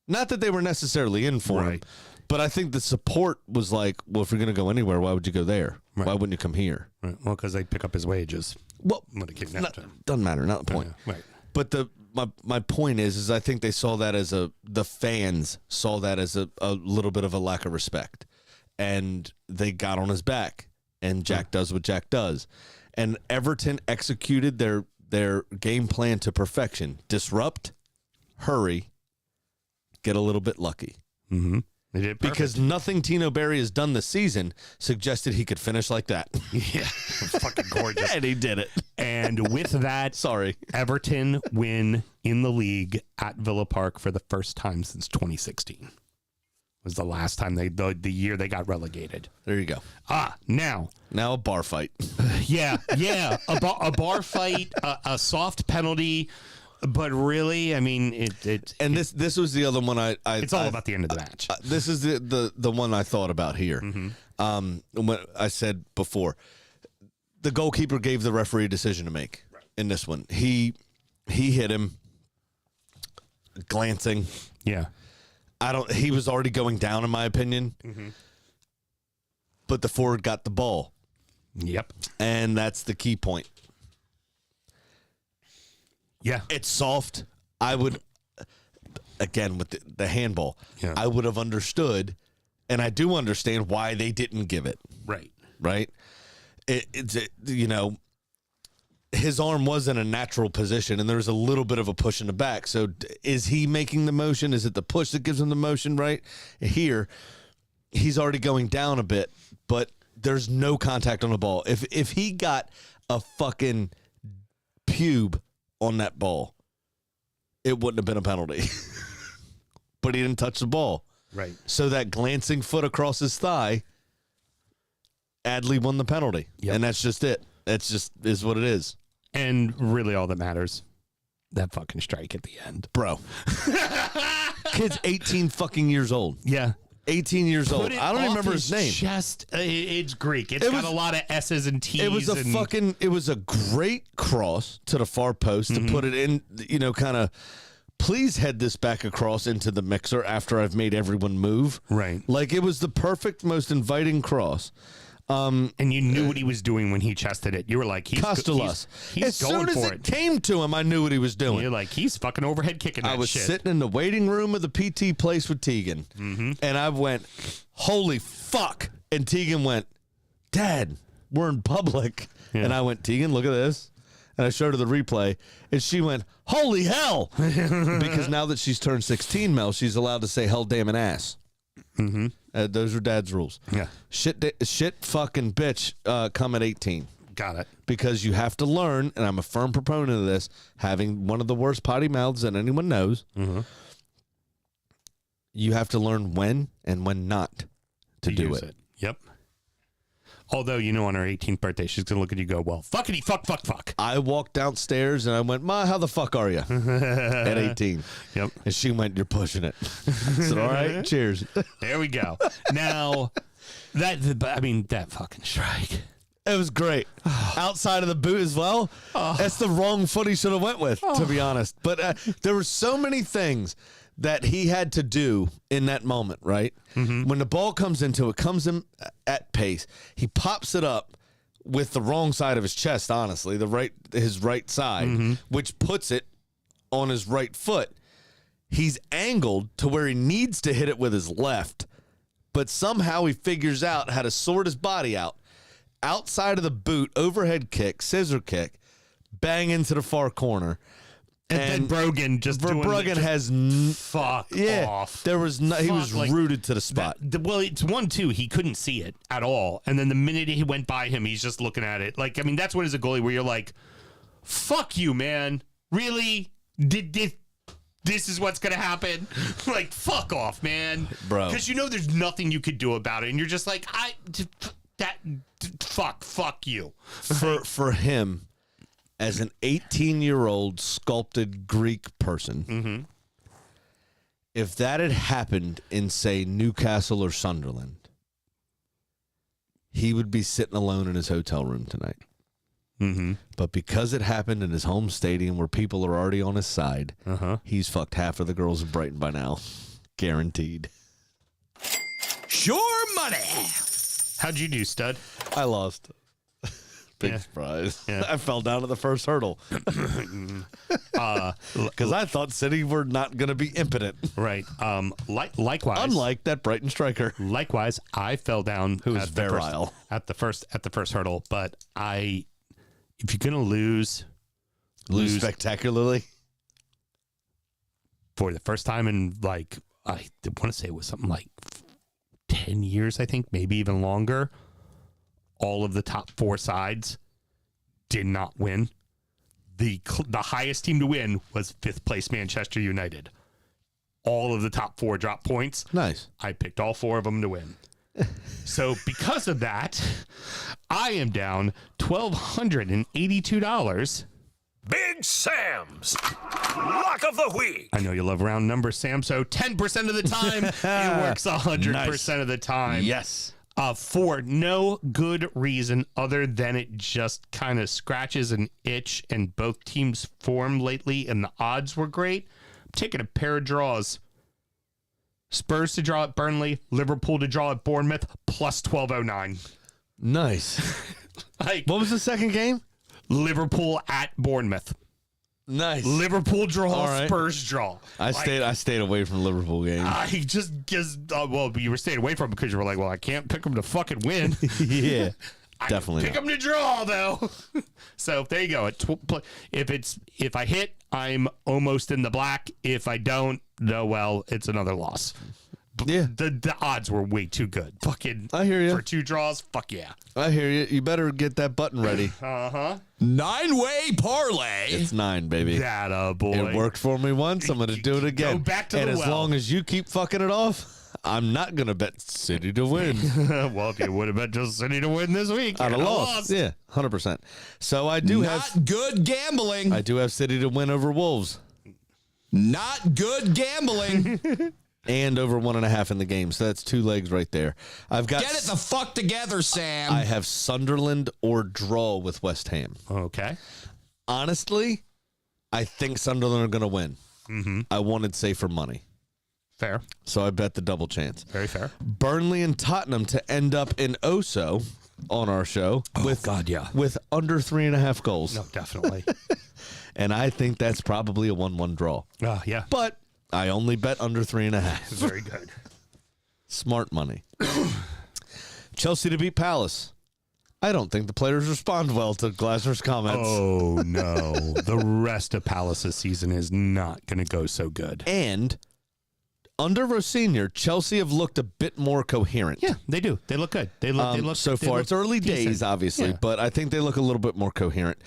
Not that they were necessarily in for him. But I think the support was like, well, if you're going to go anywhere, why would you go there? Right. Why wouldn't you come here? Right. Well, because they pick up his wages. Well, doesn't matter. Not the point. Yeah, right. But my point is I think they saw that as the fans saw that as a little bit of a lack of respect, and they got on his back. And Jack does what Jack does, and Everton executed their game plan to perfection: disrupt, hurry, get a little bit lucky. Mm-hmm. Because nothing Tino Berry has done this season suggested he could finish like that. Yeah, fucking gorgeous. And he did it. And with that, Everton win in the league at Villa Park for the first time since 2016. Was the last time the year they got relegated. There you go. Now a bar fight. Yeah, a bar fight, a soft penalty. But really, I mean, this was the other one it's all about the end of the match. This is the one I thought about here. Mm-hmm. When I said before, the goalkeeper gave the referee a decision to make in this one. He hit him glancing. Yeah. He was already going down in my opinion. Mm-hmm. But the forward got the ball. Yep. And that's the key point. Yeah. It's soft. I would, again, with the handball, I would have understood, and I do understand why they didn't give it. Right. Right? His arm was in a natural position, and there's a little bit of a push in the back. So is he making the motion? Is it the push that gives him the motion, right? Here, he's already going down a bit, but there's no contact on the ball. If he got a fucking pube on that ball, it wouldn't have been a penalty. But he didn't touch the ball. Right. So that glancing foot across his thigh, Adley won the penalty. Yep. And that's just it. That's just is what it is. And really all that matters, that fucking strike at the end. Bro. Kid's 18 fucking years old. Yeah. 18 years old. I don't even remember his name. It's Greek. It got a lot of S's and T's. It was a great cross to the far post to put it in, kind of, please head this back across into the mixer after I've made everyone move. Right. Like it was the perfect, most inviting cross. And you knew what he was doing when he chested it. You were like, he's Costellas. He's as going soon as for it came to him, I knew what he was doing. You're like, he's fucking overhead kicking that shit. I was sitting in the waiting room of the PT place with Tegan, and I went, holy fuck. And Tegan went, Dad, we're in public. Yeah. And I went, Tegan, look at this. And I showed her the replay, and she went, holy hell. Because now that she's turned 16, Mel, she's allowed to say hell, damn, and ass. Those are Dad's rules. Yeah. Shit fucking bitch come at 18. Got it. Because you have to learn, and I'm a firm proponent of this, having one of the worst potty mouths that anyone knows, you have to learn when and when not to do use it. Yep. Although, on her 18th birthday, she's going to look at you and go, well, fuckity, fuck. I walked downstairs and I went, Ma, how the fuck are you? At 18. Yep. And she went, you're pushing it. I said, all right, cheers. There we go. Now, that fucking strike. It was great. Outside of the boot as well. That's the wrong foot he should have went with, to be honest. But there were so many things that he had to do in that moment, right? When the ball comes in at pace, he pops it up with the wrong side of his chest, honestly, his right side, which puts it on his right foot. He's angled to where he needs to hit it with his left, but somehow he figures out how to sort his body out. Outside of the boot, overhead kick, scissor kick, bang into the far corner. And then Brogan just fuck off. There was he was rooted to the spot. It's 1-2. He couldn't see it at all. And then the minute he went by him, he's just looking at it. That's what is a goalie where you're like, fuck you, man. Really? This is what's going to happen? Fuck off, man. Bro. Because there's nothing you could do about it. And you're just like, fuck you. For him, as an 18-year-old sculpted Greek person, if that had happened in, say, Newcastle or Sunderland, he would be sitting alone in his hotel room tonight. But because it happened in his home stadium where people are already on his side, he's fucked half of the girls of Brighton by now. Guaranteed. Sure money. How'd you do, stud? I lost. Big surprise. Yeah. I fell down at the first hurdle. Because I thought City were not going to be impotent. Right. Likewise. Unlike that Brighton striker. Likewise, I fell down Who was virile. at the first hurdle, but if you're going to lose spectacularly for the first time in I want to say it was something like 10 years, I think, maybe even longer. All of the top four sides did not win. The highest team to win was 5th place Manchester United. All of the top four dropped points. Nice. I picked all 4 of them to win. So because of that, I am down $1,282. Big Sam's Lock of the Week. I know you love round numbers, Sam, so 10% of the time, it works 100% of the time. Yes. For no good reason other than it just kind of scratches an itch, and both teams' form lately and the odds were great. I'm taking a pair of draws. Spurs to draw at Burnley, Liverpool to draw at Bournemouth, plus 1209. Nice. What was the second game? Liverpool at Bournemouth. Nice. Liverpool draw, right. Spurs draw. I stayed away from Liverpool games. I just you were staying away from it because you were like, well, I can't pick them to fucking win. Yeah, definitely. Pick them to draw though. So there you go. If I hit, I'm almost in the black. If I don't, it's another loss. Yeah. The odds were way too good. Fucking. I hear you. For 2 draws, fuck yeah. I hear you. You better get that button ready. 9-way parlay. It's 9, baby. That boy. It worked for me once. I'm going to do it again. Go back to and the as well. long as you keep fucking it off, I'm not going to bet City to win. Well, if you would have bet just City to win this week, I'd have lost. Yeah, 100%. So I do Not good gambling. I do have City to win over Wolves. Not good gambling. And over 1.5 in the game. So that's 2 legs right there. I've got. Get it the fuck together, Sam. I have Sunderland or draw with West Ham. Okay. Honestly, I think Sunderland are going to win. I wanted safer money. Fair. So I bet the double chance. Very fair. Burnley and Tottenham to end up in Oso on our show. With under 3.5 goals. No, definitely. And I think that's probably a 1-1 draw. Yeah. But I only bet under 3.5. Very good. Smart money. Chelsea to beat Palace. I don't think the players respond well to Glasner's comments. Oh, no. The rest of Palace's season is not going to go so good. And under Rossignol, Chelsea have looked a bit more coherent. Yeah, they do. They look good. They look so they far. look It's early days, decent. obviously, Yeah. but I think they look a little bit more coherent.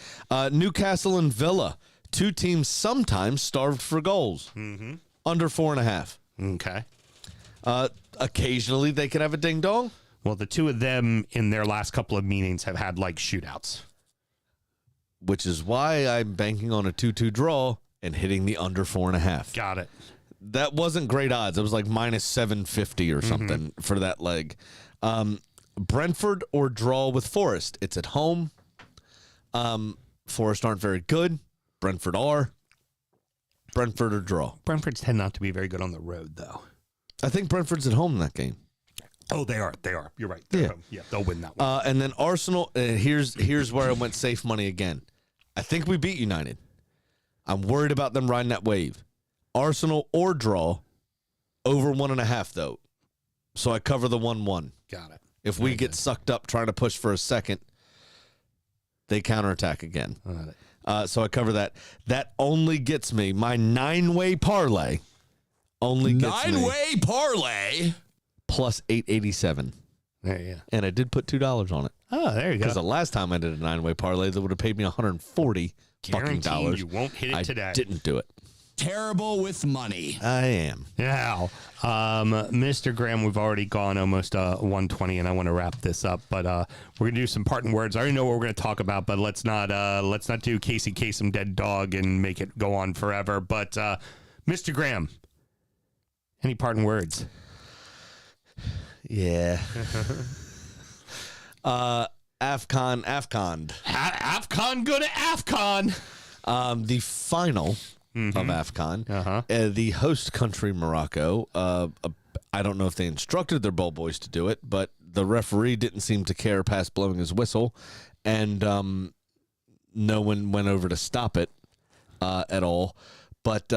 Newcastle and Villa, two teams sometimes starved for goals. Mm-hmm. Under 4.5. Okay. Occasionally they can have a ding dong. Well, the two of them in their last couple of meetings have had like shootouts. Which is why I'm banking on a 2-2 draw and hitting the under 4.5. Got it. That wasn't great odds. It was like minus 750 or something for that leg. Brentford or draw with Forest. It's at home. Forest aren't very good. Brentford are. Brentford or draw. Brentford's tend not to be very good on the road, though. I think Brentford's at home in that game. Oh, they are. They are. You're right. They're Yeah. home. Yeah, they'll win that one. And then Arsenal. Here's where I went safe money again. I think we beat United. I'm worried about them riding that wave. Arsenal or draw over 1.5 though. So I cover the 1-1. Got it. If we get sucked up trying to push for a second, they counterattack again. Got it. So I cover that. That only gets me my 9-way parlay. Only gets me Nine-way parlay. plus 887. There you go. And I did put $2 on it. Oh, there you Because go. the last time I did a 9-way parlay, that would have paid me 140 fucking Guaranteed dollars. you won't hit it I today. didn't do it. Terrible with money. I am. Now, Mr. Graham, we've already gone almost 120, and I want to wrap this up. But we're gonna do some parting words. I already know what we're gonna talk about, but let's not do Casey Kasem dead dog and make it go on forever. But Mr. Graham, any parting words? Yeah. AFCON. AFCON, go to AFCON. The final of AFCON. The host country, Morocco. I don't know if they instructed their ball boys to do it, but the referee didn't seem to care past blowing his whistle, and no one went over to stop it at all. But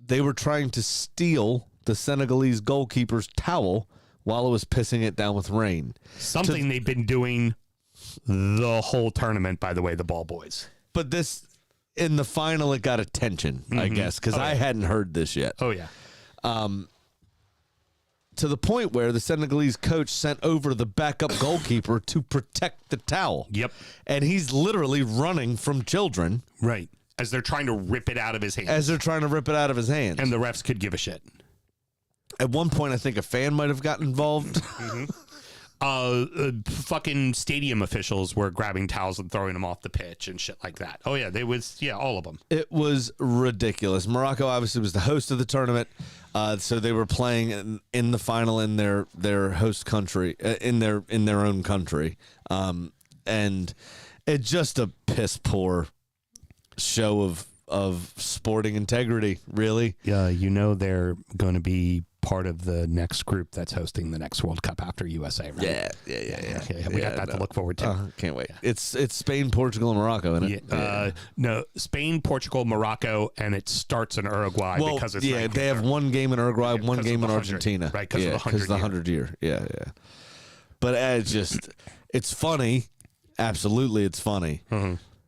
they were trying to steal the Senegalese goalkeeper's towel while it was pissing it down with rain. Something they've been doing the whole tournament, by the way, the ball boys. But this, in the final, it got attention, I guess, because I hadn't heard this yet. Oh, yeah. To the point where the Senegalese coach sent over the backup goalkeeper to protect the towel. Yep. And he's literally running from children Right. As they're trying to rip it out of his hands. as they're trying to rip it out of his hands. And the refs could give a shit. At one point, I think a fan might have gotten involved. Fucking stadium officials were grabbing towels and throwing them off the pitch and shit like that. Oh, yeah. All of them. It was ridiculous. Morocco obviously was the host of the tournament, so they were playing in the final in their host country, in their own country, and it's just a piss poor show of sporting integrity. Really, Yeah, they're going to be part of the next group that's hosting the next World Cup after USA, right? yeah. Okay, we got that to look forward to. Can't wait. It's Spain, Portugal, and Morocco, isn't it? No, Spain, Portugal, Morocco, and it starts in Uruguay because it's ranked they have one game in Uruguay, one because game of in the 100, Argentina, right? Because of the 100 year. 100 year. Yeah. But it's funny. Absolutely, it's funny.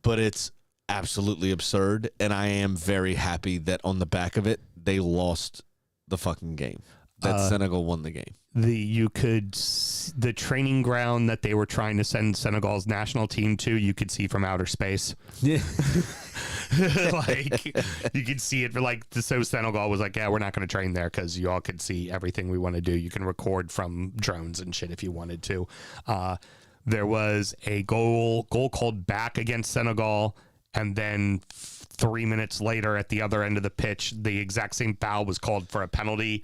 But it's absolutely absurd, and I am very happy that on the back of it, they lost the fucking game. That Senegal won the game. The training ground that they were trying to send Senegal's national team to, you could see from outer space. Yeah. Like you could see it so Senegal was like, yeah, we're not going to train there because you all could see everything we want to do. You can record from drones and shit if you wanted to. There was a goal called back against Senegal, and then 3 minutes later at the other end of the pitch, the exact same foul was called for a penalty.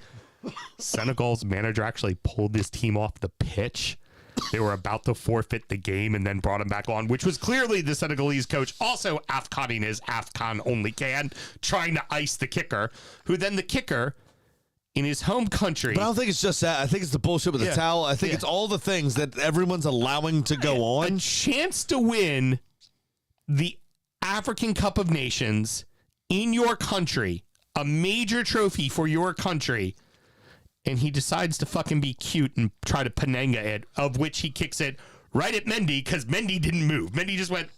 Senegal's manager actually pulled his team off the pitch. They were about to forfeit the game and then brought him back on, which was clearly the Senegalese coach also AFCONing his AFCON only can, trying to ice the kicker, who then the kicker in his home country. But I don't think it's just that. I think it's the bullshit with the towel. I think it's all the things that everyone's allowing to go on. A chance to win the African Cup of Nations in your country, a major trophy for your country, and he decides to fucking be cute and try to Penanga it, of which he kicks it right at Mendy because Mendy didn't move. Mendy just went,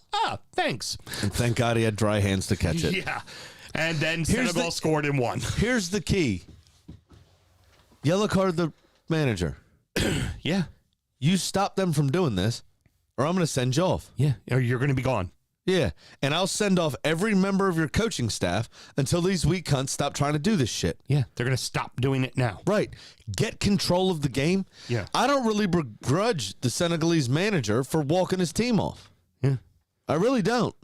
thanks. And thank God he had dry hands to catch it. Yeah. And then Senegal scored and won. Here's the key. Yellow card the manager. Yeah. You stop them from doing this, or I'm going to send you off. Yeah. Or you're going to be gone. Yeah, and I'll send off every member of your coaching staff until these weak cunts stop trying to do this shit. Yeah. They're going to stop doing it now. Right. Get control of the game. Yeah. I don't really begrudge the Senegalese manager for walking his team off. Yeah. I really don't.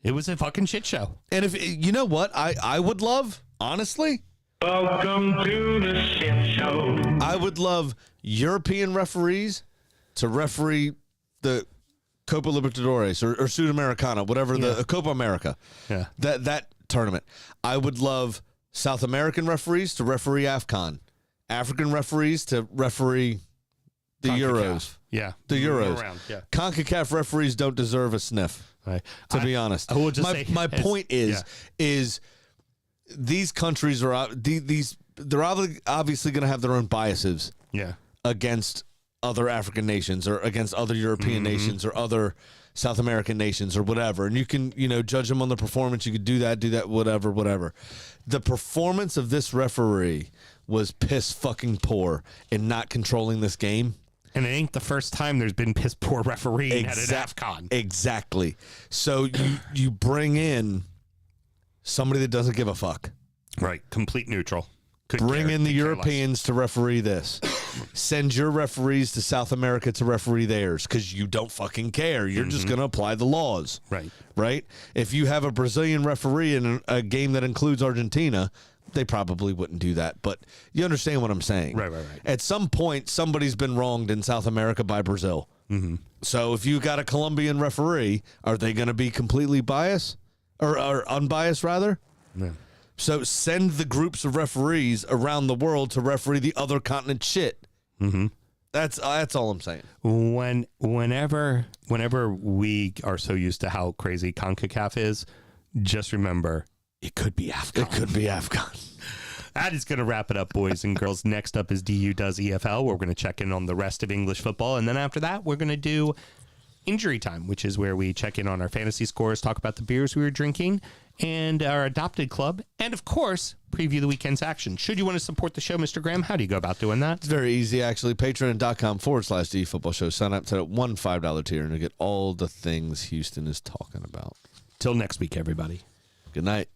It was a fucking shit show. And if you know what I would love, honestly, Welcome to the shit show. I would love European referees to referee the Copa Libertadores or Sudamericana, whatever the Copa America. Yeah. That tournament. I would love South American referees to referee AFCON. African referees to referee the CONCACAF. Euros. Yeah. The Euros. Around. Yeah. CONCACAF referees don't deserve a sniff. Right. To be honest, I will just say my point is these countries are they're obviously going to have their own biases Yeah. against other African nations or against other European nations or other South American nations or whatever, and you can judge them on the performance. You could do that, whatever. The performance of this referee was piss fucking poor in not controlling this game. And it ain't the first time there's been piss poor refereeing at an AFCON. Exactly. So you bring in somebody that doesn't give a fuck. Right. Complete neutral. Bring in the Europeans to referee this. Send your referees to South America to referee theirs because you don't fucking care. You're just going to apply the laws. Right. Right? If you have a Brazilian referee in a game that includes Argentina, they probably wouldn't do that. But you understand what I'm saying. Right. At some point, somebody's been wronged in South America by Brazil. Mm-hmm. So if you got a Colombian referee, are they going to be completely biased or unbiased, rather? Yeah. So send the groups of referees around the world to referee the other continent shit. Mm-hmm. That's all I'm saying. Whenever we are so used to how crazy CONCACAF is, just remember it could be AFCON. It could be AFCON. That is going to wrap it up, boys and girls. Next up is DU Does EFL. We're going to check in on the rest of English football, and then after that, we're going to do Injury Time, which is where we check in on our fantasy scores, talk about the beers we were drinking, and our adopted club, and of course, preview the weekend's action. Should you want to support the show, Mr. Graham, how do you go about doing that? It's very easy, actually. Patreon.com/DU Football Show. Sign up to that $1 $5 tier and you get all the things Houston is talking about. Till next week, everybody. Good night.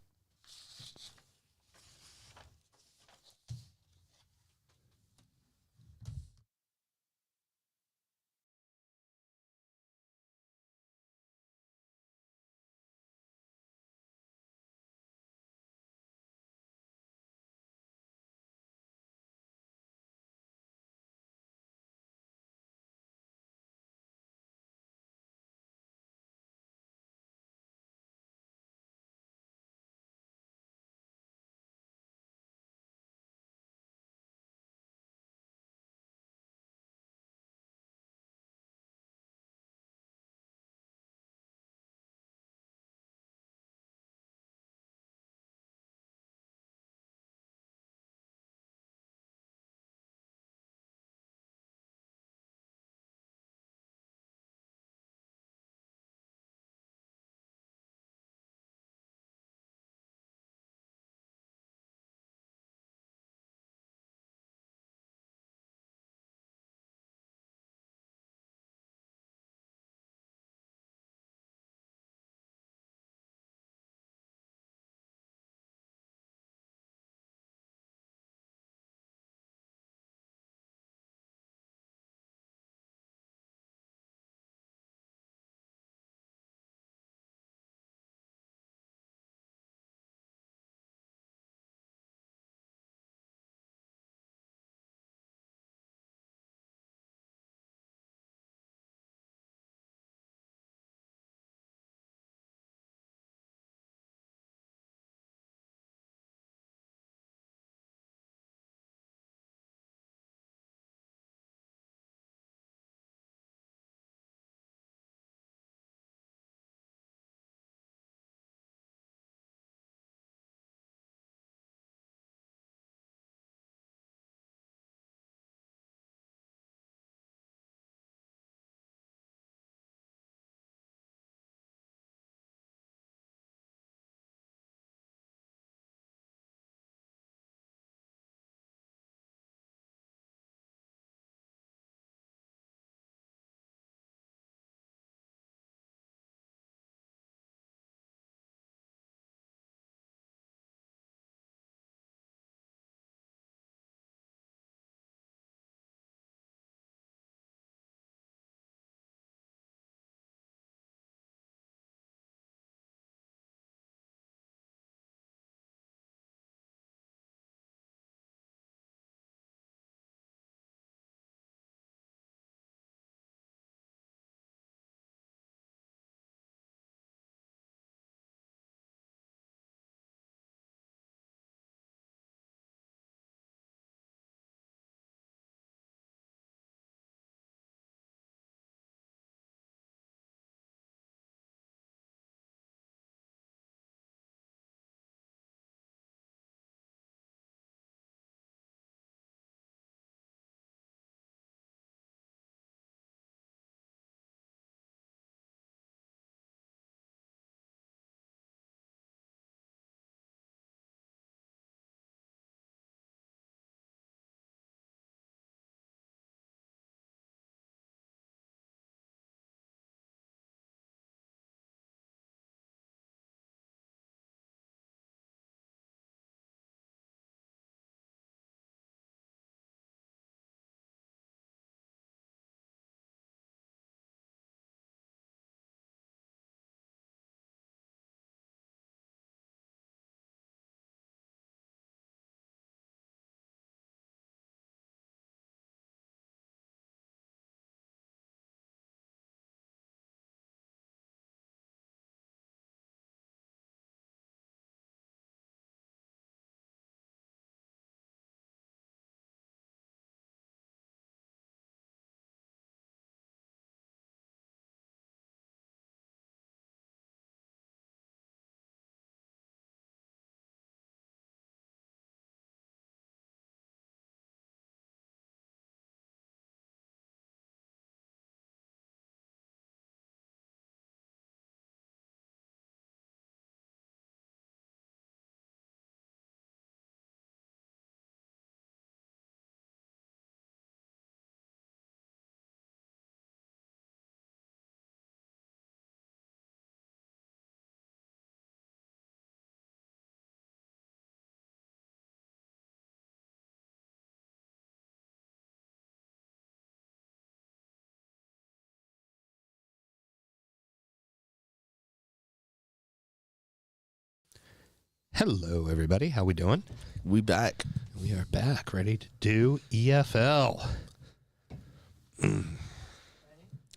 Hello, everybody. How we doing? We back. We are back, ready to do EFL.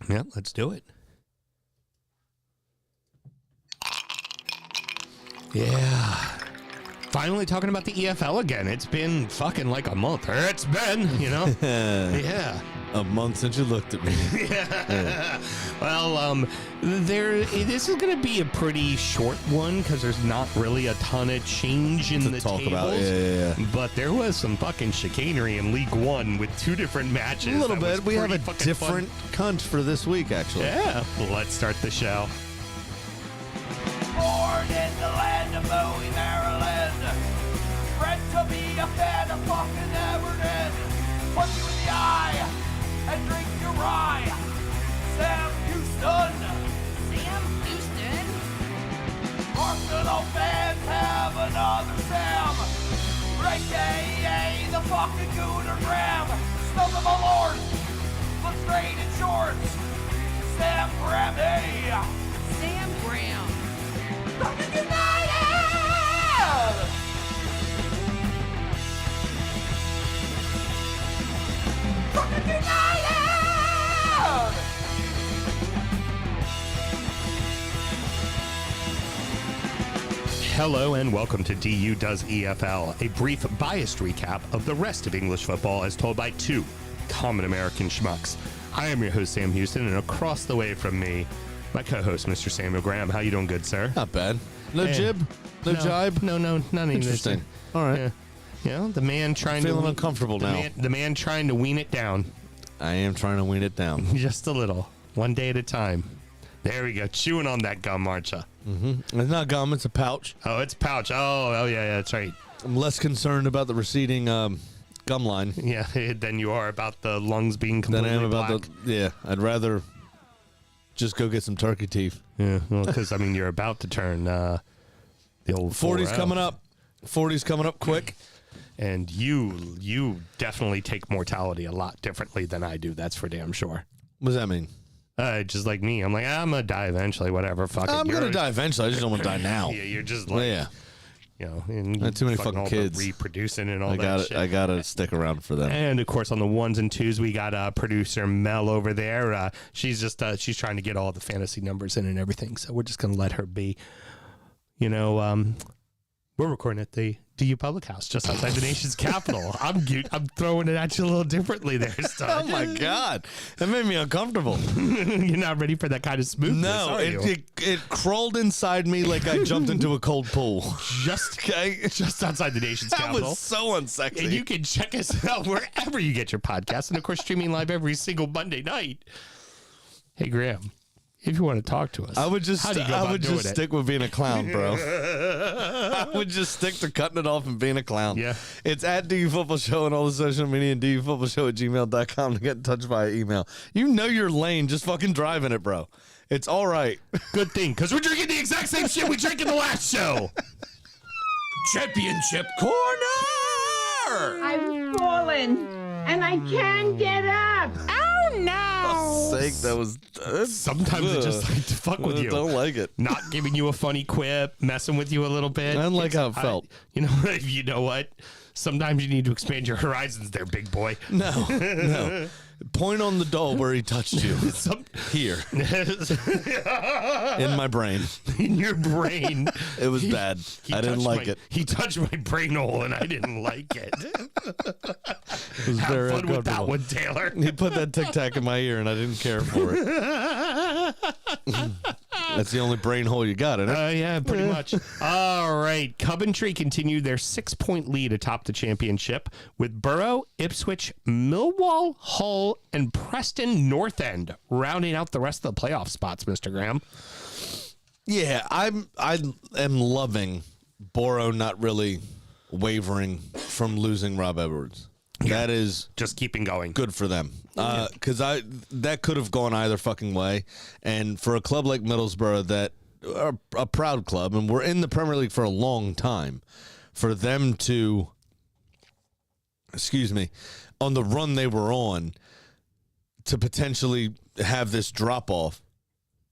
Yeah, let's do it. Yeah. Finally talking about the EFL again. It's been fucking like a month. It's been, Yeah. A month since you looked at me. Well, this is going to be a pretty short one because there's not really a ton of change in the talk tables. about. Yeah. But there was some fucking chicanery in League One with two different matches. A little That was bit. We have a pretty fucking different cunt for this week, actually. Yeah. Let's start the show. Born in the land of Bowie, Maryland. Bred to be a fan of fucking Everton. Punch you in the eye and drink your rye. Sam Houston. Sam Houston? Arsenal fans have another Sam. AKA the fucking Gooner Graham. Stump of my lord. Look straight in shorts. Sam Graham, hey. Sam Graham. Fucking United! Fucking United! Hello and welcome to DU Does EFL, a brief biased recap of the rest of English football as told by two common American schmucks. I am your host, Sam Houston, and across the way from me, my co-host, Mr. Samuel Graham. How you doing, good sir? Not bad. No Eh. jib? No jibe? No, not even Interesting. this. All right. Yeah. You know, the man trying Feeling to uncomfortable now. the man trying to wean it down I am trying to wean it down. just a little, one day at a time. There we go, chewing on that gum, aren't you? It's not gum, it's a pouch. Oh, it's pouch. Oh, yeah, that's right. I'm less concerned about the receding gum line Yeah, than you are about the lungs being than completely I am about black. the. Yeah, I'd rather just go get some turkey teeth. Yeah, well, because I mean, you're about to turn the old 40's 4-0. coming up. 40's coming up quick. And you definitely take mortality a lot differently than I do. That's for damn sure. What does that mean? Just like me, I'm like, I'm gonna die eventually. Whatever, fuck it. I'm You're- going to die eventually. I just don't want to die now. Yeah, you're just Well, like, yeah. And I had too many fucking all the kids. reproducing and all I that shit. gotta stick around for them. And of course, on the ones and twos, we got producer Mel over there. She's just she's trying to get all the fantasy numbers in and everything. So we're just gonna let her be. We're recording at the DU Public House just outside the nation's capital. I'm throwing it at you a little differently there, Oh son. my god, that made me uncomfortable. You're not ready for that kind of smoothness, No, are you? it crawled inside me like I jumped into a cold pool. just outside the nation's That capital. was so unsexy. And you can check us out wherever you get your podcast. And of course, streaming live every single Monday night. Hey, Graham, if you want to talk to us, I would just how do you go about doing it? stick with being a clown, bro. I would just stick to cutting it off and being a clown. Yeah. It's at DU Football Show and all the social media and dufootballshow@gmail.com to get in touch via email. You know your lane, just fucking driving it, bro. It's all right. Good thing, because we're drinking the exact same shit we drank in the last show. Championship Corner! I've fallen and I can't get up. Oh no! Sake, that was. Sometimes it's just like to fuck with you. Don't like it. Not giving you a funny quip, messing with you a little bit. I don't like how it felt. You know what? Sometimes you need to expand your horizons there, big boy. No. Point on the doll where he touched you. Here. In my brain. In your brain. It was bad. I didn't like it. He touched my brain hole and I didn't like it. It was very Have fun with that uncomfortable. one, Taylor. He put that tic tac in my ear and I didn't care for it. That's the only brain hole you got in it. Yeah, pretty much. All right. Coventry continued their 6-point lead atop the championship with Borough, Ipswich, Millwall, Hull, and Preston North End rounding out the rest of the playoff spots, Mr. Graham. Yeah, I am loving Boro not really wavering from losing Rob Edwards. That is Just keeping going. good for them. Because that could have gone either fucking way. And for a club like Middlesbrough that are a proud club, and we're in the Premier League for a long time, for them to, on the run they were on, to potentially have this drop off,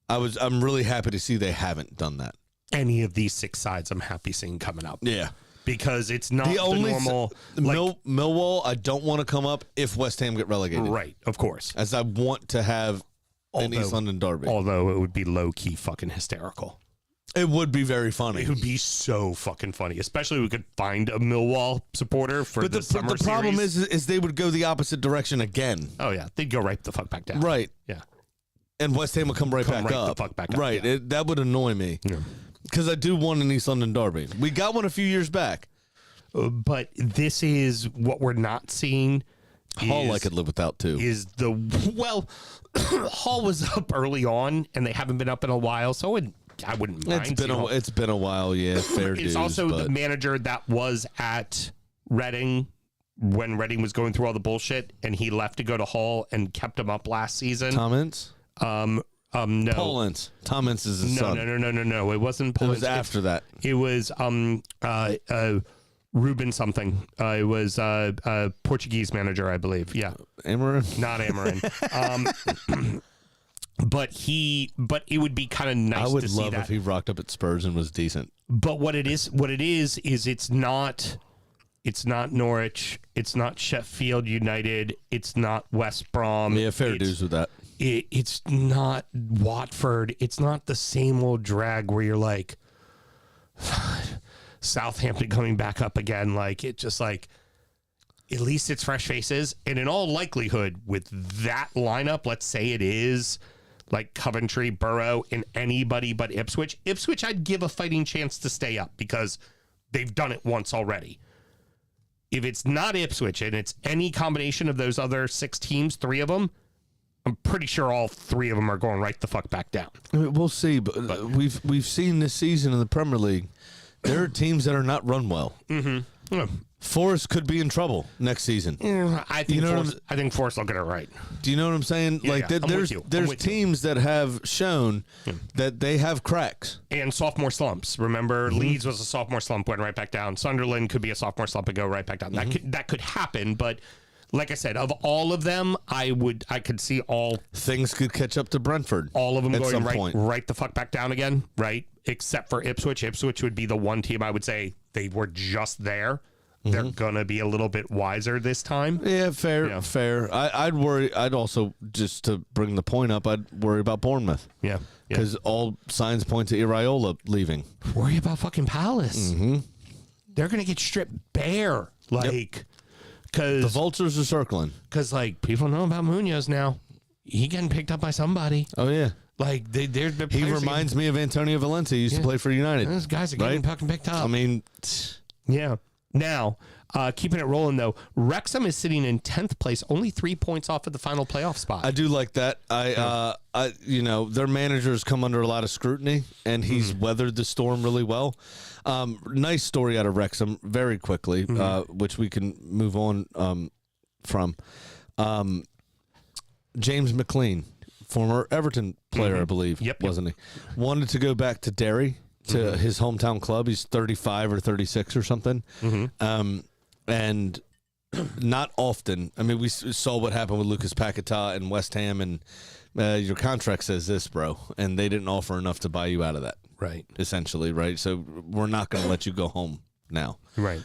I'm really happy to see they haven't done that. any of these 6 sides I'm happy seeing coming up. Yeah. Because it's not The the only normal... Millwall, I don't want to come up if West Ham get relegated. Right, of course. As I want to have an East London derby. Although it would be low-key fucking hysterical. It would be very funny. It would be so fucking funny, especially if we could find a Millwall supporter for the summer But the problem series. is they would go the opposite direction again. Oh, yeah. They'd go right the fuck back down. Right. Yeah. And West Ham would come right back the up. fuck back up, Right. yeah. That would annoy me. Because I do want an East London derby. We got one a few years back. But this is what we're not seeing. Hull I could live without too. Hull was up early on, and they haven't been up in a while, so I wouldn't mind. It's been a while, yeah. Fair dues. It's also but the manager that was at Reading when Reading was going through all the bullshit, and he left to go to Hull and kept him up last season. Tom Ince? No. Paul Ince. Tom Ince is his son. No. It wasn't Paul It was Ince. after that. It was Ruben something. It was a Portuguese manager, I believe. Yeah. Amarin? Not Amarin. But it would be kind of nice I would to see love that. if he rocked up at Spurs and was decent. But what it is it's not Norwich, it's not Sheffield United, it's not West Brom. Yeah, fair dues with that. It's not Watford. It's not the same old drag where you're like Southampton coming back up again. Like it just like at least it's fresh faces. And in all likelihood, with that lineup, let's say it is like Coventry, Borough, and anybody but Ipswich. Ipswich, I'd give a fighting chance to stay up because they've done it once already. If it's not Ipswich and it's any combination of those other 6 teams, 3 of them, I'm pretty sure all 3 of them are going right the fuck back down. I mean, we'll see, but we've seen this season in the Premier League, there are teams that are not run well. Mm-hmm. Yeah. Forest could be in trouble next season. I think Forest will get it right. Do you know what I'm saying? Yeah, like yeah. I'm with you. there's teams that have shown that they have cracks. And sophomore slumps. Remember, Leeds was a sophomore slump, went right back down. Sunderland could be a sophomore slump and go right back down. That could happen, but like I said, of all of them, I could see all things could catch up to Brentford. All of them at going some point. right the fuck back down again, right? Except for Ipswich. Ipswich would be the one team I would say they were just there. They're gonna be a little bit wiser this time. Yeah, fair. I'd worry. I'd also, just to bring the point up, I'd worry about Bournemouth. Yeah, because all signs point to Iraola leaving. Worry about fucking Palace. They're gonna get stripped bare, like. Because the vultures are circling. Because like people know about Munoz now, he getting picked up by somebody. Oh yeah, like he reminds me of Antonio Valencia. He used to play for United. Those guys are getting fucking picked up. I mean, yeah. Now, keeping it rolling though, Wrexham is sitting in 10th place, only 3 points off of the final playoff spot. I do like that. Their manager's come under a lot of scrutiny, and he's weathered the storm really well. Nice story out of Wrexham, very quickly, which we can move on from. James McLean, former Everton player, I believe, wasn't he? Wanted to go back to Derry, to his hometown club. He's 35 or 36 or something. And not often. I mean, we saw what happened with Lucas Paquetá and West Ham, and your contract says this, bro, and they didn't offer enough to buy you out of that. Right. Essentially, right? So we're not going to let you go home now. Right.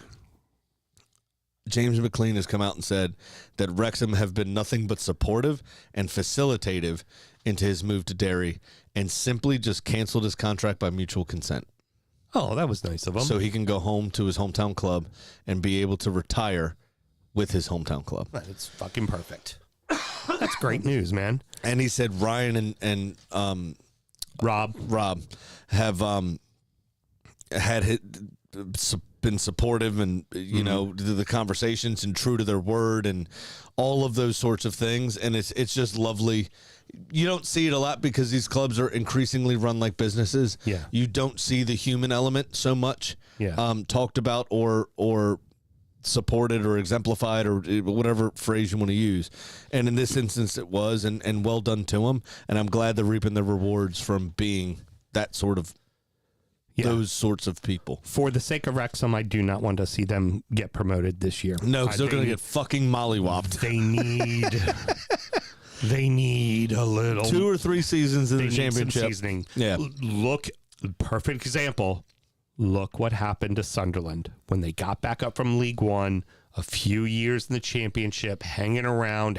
James McLean has come out and said that Wrexham have been nothing but supportive and facilitative into his move to Derry, and simply just canceled his contract by mutual consent. Oh, that was nice of him. So he can go home to his hometown club and be able to retire with his hometown club. That's fucking perfect. That's great news, man. And he said Ryan and Rob have been supportive and know the conversations and true to their word and all of those sorts of things, and it's just lovely. You don't see it a lot because these clubs are increasingly run like businesses. Yeah, you don't see the human element so much. Talked about or supported or exemplified or whatever phrase you want to use. And in this instance, it was, and well done to them. And I'm glad they're reaping the rewards from being that sort of those sorts of people. For the sake of Wrexham, I do not want to see them get promoted this year. No, because they're going to get fucking mollywopped. They need a little 2 or 3 seasons in the championship. Seasoning. Yeah. Look Perfect example. Look what happened to Sunderland when they got back up from League One, a few years in the championship, hanging around,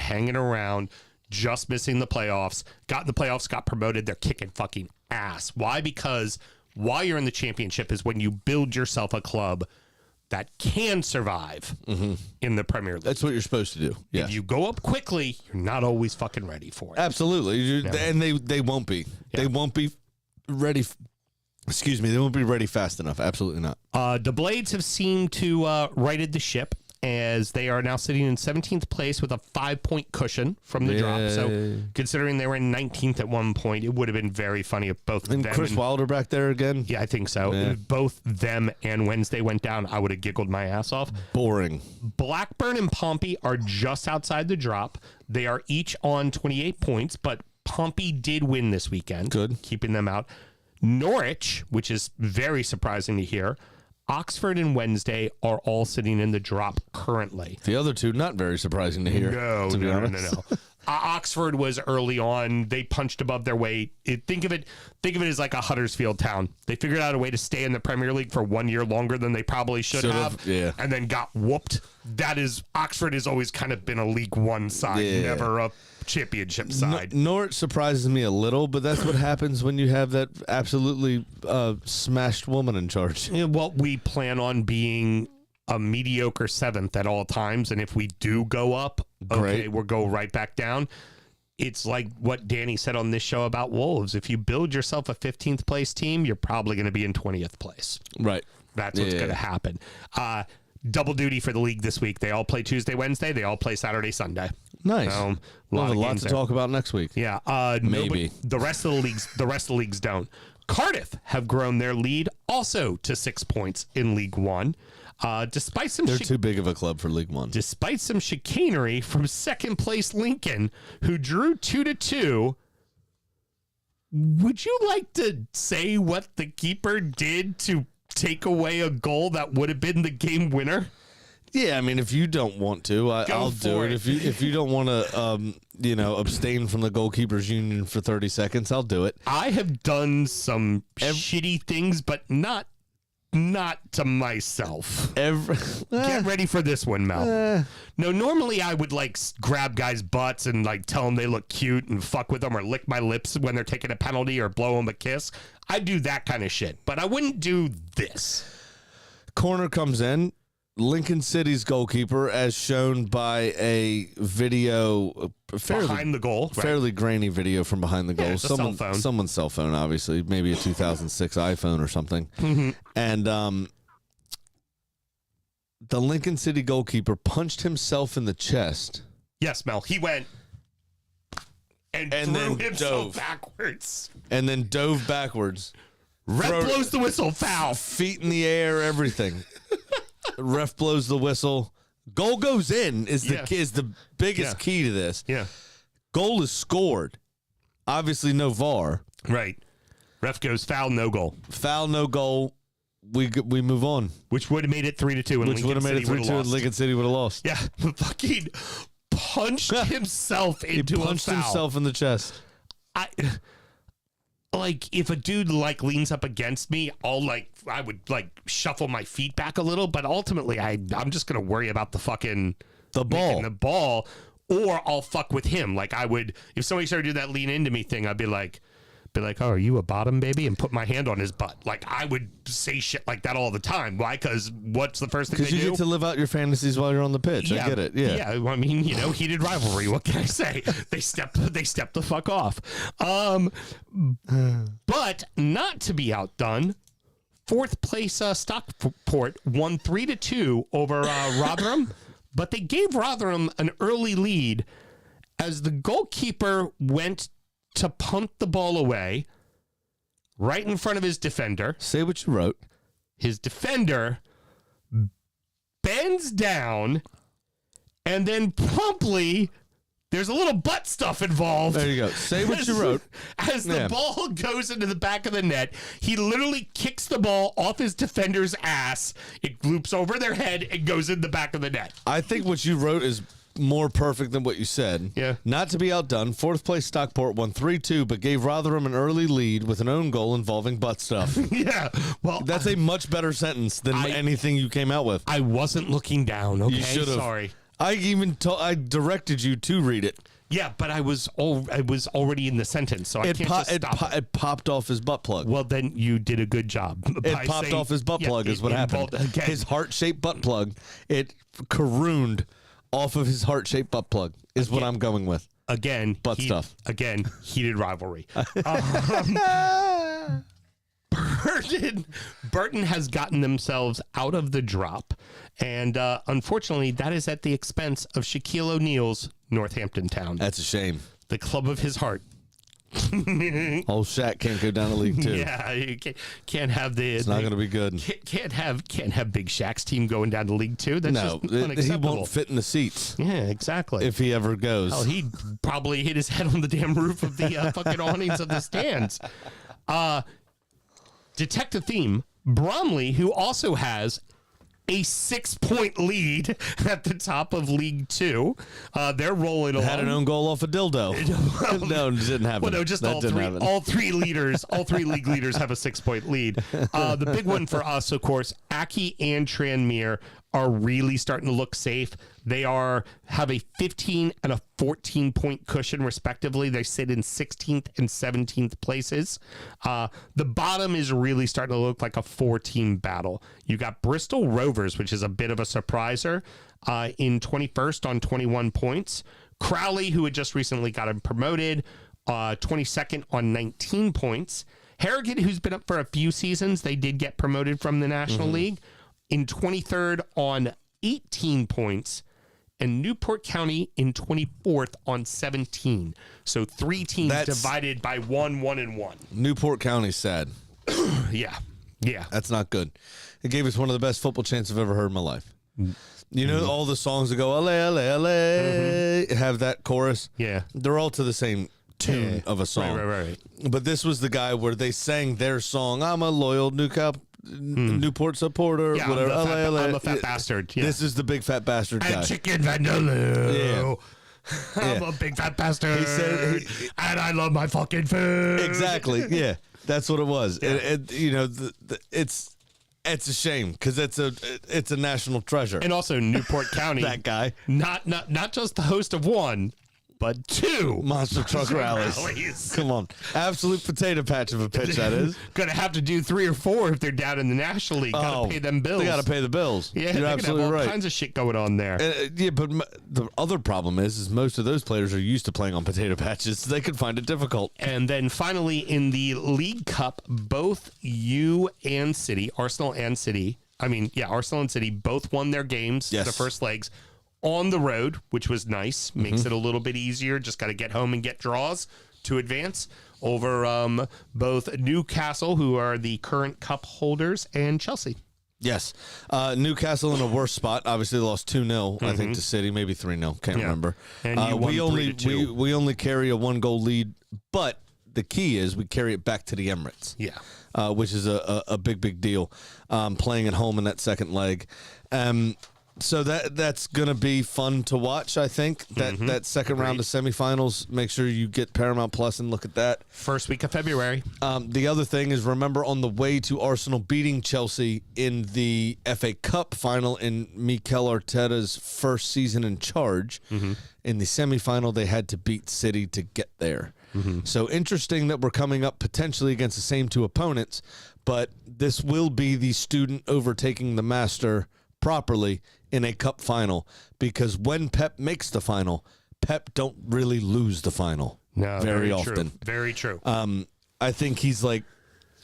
just missing the playoffs, got in the playoffs, got promoted. They're kicking fucking ass. Why? Because while you're in the championship is when you build yourself a club that can survive in the Premier League. That's what you're supposed to do. Yeah. If you go up quickly, you're not always fucking ready for it. Absolutely. And they won't be. Yeah. They won't be ready. Excuse me. They won't be ready fast enough. Absolutely not. The Blades have seemed to righted the ship, as they are now sitting in 17th place with a 5-point cushion from the drop. So considering they were in 19th at one point, it would have been very funny if both And them Chris Wilder back there again? Yeah, I think so. Yeah. If both them and Wednesday went down, I would have giggled my ass off. Boring. Blackburn and Pompey are just outside the drop. They are each on 28 points, but Pompey did win this weekend. Good. Keeping them out. Norwich, which is very surprising to hear, Oxford and Wednesday are all sitting in the drop currently. The other two, not very surprising to hear. No. Oxford was early on. They punched above their weight. Think of it as like a Huddersfield Town. They figured out a way to stay in the Premier League for 1 year longer than they probably should have, and then got whooped. Oxford has always kind of been a League One side, never a championship side. Norwich surprises me a little, but that's what happens when you have that absolutely smashed woman in charge. Yeah, well, we plan on being a mediocre 7th at all times, and if we do go up, okay, we'll go right back down. It's like what Danny said on this show about Wolves. If you build yourself a 15th place team, you're probably going to be in 20th place. Right. That's what's going to happen. Double duty for the league this week. They all play Tuesday, Wednesday. They all play Saturday, Sunday. Nice. We'll have a lot to talk about next week. Yeah. Maybe. The rest of the leagues don't. Cardiff have grown their lead also to 6 points in League One. Despite some They're too big of a club for League One. Despite some chicanery from second place Lincoln, who drew 2-2. Would you like to say what the keeper did to take away a goal that would have been the game winner? Yeah, I mean, if you don't want to, I'll do it. If you don't want to, abstain from the goalkeepers union for 30 seconds, I'll do it. I have done some shitty things, but not to myself. Get ready for this one, Mel. No, normally I would grab guys' butts and tell them they look cute and fuck with them, or lick my lips when they're taking a penalty, or blow them a kiss. I do that kind of shit, but I wouldn't do this. Corner comes in. Lincoln City's goalkeeper, as shown by a video behind the goal, fairly grainy video from behind the goal. Yeah, Someone's cell phone, obviously, maybe a 2006 iPhone or something. Mm-hmm. And the Lincoln City goalkeeper punched himself in the chest. Yes, Mel. He went and threw himself backwards. And then dove backwards. Ref blows the whistle. Foul. Feet in the air, everything. Ref blows the whistle. Goal goes in is the biggest key to this. Yeah. Goal is scored. Obviously no VAR. Right. Ref goes foul, no goal. Foul, no goal. We move on. Which would have made it 3-2 and Which would have made it 3-2 and Lincoln City would have lost. Yeah. Fucking punched himself into a foul. He punched himself in the chest. If a dude leans up against me, I would shuffle my feet back a little, but ultimately I'm just gonna worry about the ball, or I'll fuck with him. I would, if somebody started to do that lean into me thing, I'd be like, oh, are you a bottom, baby? And put my hand on his butt. I would say shit like that all the time. Why? Because what's the first thing they do? Because you get to live out your fantasies while you're on the pitch. Yeah, I get it. Yeah. Yeah. I mean, heated rivalry. What can I say? They stepped the fuck off. But not to be outdone, fourth place Stockport won 3-2 over Rotherham, but they gave Rotherham an early lead as the goalkeeper went to punt the ball away right in front of his defender. Say what you wrote. His defender bends down, and then promptly there's a little butt stuff involved. There you go. Say what you wrote. As the ball goes into the back of the net, he literally kicks the ball off his defender's ass. It loops over their head and goes in the back of the net. I think what you wrote is more perfect than what you said. Yeah. Not to be outdone, fourth place Stockport won 3-2, but gave Rotherham an early lead with an own goal involving butt stuff. Yeah. Well, That's a much better sentence than anything you came out with. I wasn't looking down. Okay, You should have. sorry. I directed you to read it. Yeah, but I was already in the sentence, so I can't just stop. It popped off his butt plug. Well, then you did a good job. It popped off his butt plug is what happened. Again. His heart-shaped butt plug, it carooned off of his heart-shaped butt plug is what I'm going with. Again, Butt stuff. Again, heated rivalry. Burton has gotten themselves out of the drop, and unfortunately, that is at the expense of Shaquille O'Neal's Northampton Town. That's a shame. The club of his heart. Old Shaq can't go down to League Two. Yeah, you can't have the. It's not going to be good. Can't have Big Shaq's team going down to League Two. That's No, just he unacceptable. won't fit in the seats Yeah, exactly. if he ever goes. Oh, he'd probably hit his head on the damn roof of the fucking awnings of the stands. Detective Theme, Bromley, who also has a 6-point lead at the top of League Two. They're rolling along. Had an own goal off a dildo. No, it didn't happen. Well, no, just all three leaders, all three league leaders have a 6-point lead. The big one for us, of course, Aki and Tranmere are really starting to look safe. They have a 15 and a 14-point cushion, respectively. They sit in 16th and 17th places. The bottom is really starting to look like a 4-team battle. You got Bristol Rovers, which is a bit of a surpriser, in 21st on 21 points. Crowley, who had just recently gotten promoted, 22nd on 19 points. Harrogate, who's been up for a few seasons, they did get promoted from the National League, in 23rd on 18 points, and Newport County in 24th on 17. So 3 teams divided by 1, 1, and 1. Newport County's sad. Yeah. That's not good. It gave us one of the best football chants I've ever heard in my life. You know, all the songs that go, ale, ale, ale, have that chorus. Yeah. They're all to the same tune of a song. Right. But this was the guy where they sang their song, I'm a loyal Newport supporter, Yeah, whatever. I'm a fat bastard. Yeah. This is the big fat bastard guy. And Chicken Vindaloo. Yeah. I'm a big fat bastard. And I love my fucking food. Exactly. Yeah. That's what it was. Yeah. You know, it's a shame because it's a national treasure. And also Newport County. That guy. Not just the host of one, but 2 Monster truck rallies. Come on. Absolute potato patch of a pitch, that is. Gonna have to do 3 or 4 if they're down in the National League. Gotta pay them bills. They got to pay the bills. Yeah, You're they're absolutely gonna have all right. kinds of shit going on there. Yeah, but the other problem is most of those players are used to playing on potato patches. So they could find it difficult. And then finally in the League Cup, both Arsenal and City both won their games, Yes. the first legs, on the road, which was nice. Makes it a little bit easier. Just got to get home and get draws to advance over both Newcastle, who are the current cup holders, and Chelsea. Yes. Newcastle in a worse spot. Obviously, they lost 2-0, I think, to City. Maybe 3-0. Can't remember. And you won 3-2. we only carry a 1-goal lead, but the key is we carry it back to the Emirates. Yeah. Which is a big deal, playing at home in that second leg. So that's going to be fun to watch, I think. That second round of semifinals, make sure you get Paramount Plus and look at that. First week of February. The other thing is, remember, on the way to Arsenal beating Chelsea in the FA Cup final in Mikel Arteta's first season in charge, in the semifinal, they had to beat City to get there. So interesting that we're coming up potentially against the same 2 opponents, but this will be the student overtaking the master properly in a cup final, because when Pep makes the final, Pep don't really lose the final very often. True. Very true. I think he's like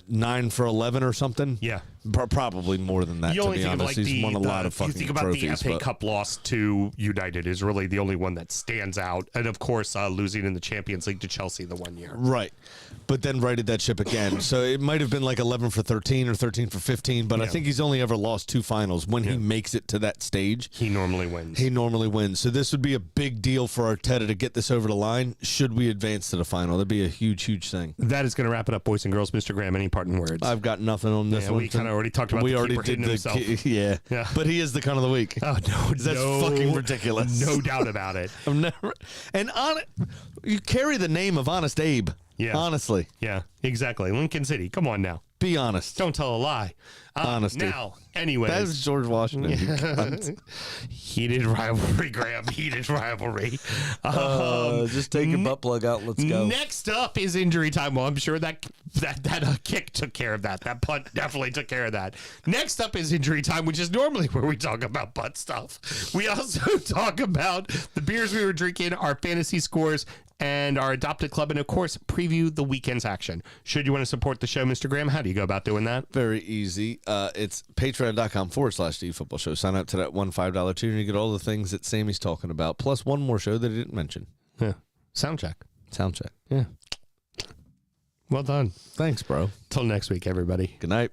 9 for 11 or something. Yeah. Probably more than that, You to only be think honest. of like He's won a lot of you fucking think about trophies. the FA but- Cup loss to United is really the only one that stands out, and of course losing in the Champions League to Chelsea the one year. Right. But then righted that ship again. So it might have been like 11 for 13 or 13 for 15, but I think he's only ever lost 2 finals. When he makes it to that stage, He normally wins. he normally wins. So this would be a big deal for Arteta to get this over the line should we advance to the final. That'd be a huge thing. That is going to wrap it up, boys and girls. Mr. Graham, any parting words? I've got nothing on this one. We kind of already talked about We the already keeper did hitting himself. yeah. Yeah. But he is the cunt of the week. Oh no, That's fucking ridiculous. No doubt about it. I've never. And you carry the name of Honest Abe. Yeah. Honestly, Yeah, exactly. Lincoln City. Come on now. be honest. Don't tell a lie. Honesty. Now, anyways. That was George Washington. you cunt. Heated rivalry, Graham. Heated rivalry. Just take your butt plug out. Let's go. Next up is injury time. Well, I'm sure that kick took care of that. That punt definitely took care of that. Next up is injury time, which is normally where we talk about butt stuff. We also talk about the beers we were drinking, our fantasy scores, and our adopted club, and of course, preview the weekend's action. Should you want to support the show, Mr. Graham, how do you go about doing that? Very easy. It's patreon.com/DFootballShow. Sign up to that $1 tier and you get all the things that Sammy's talking about, plus one more show that he didn't mention. Yeah. Sound check. Sound check. Yeah. Well done. Thanks, bro. Till next week, everybody. Good night.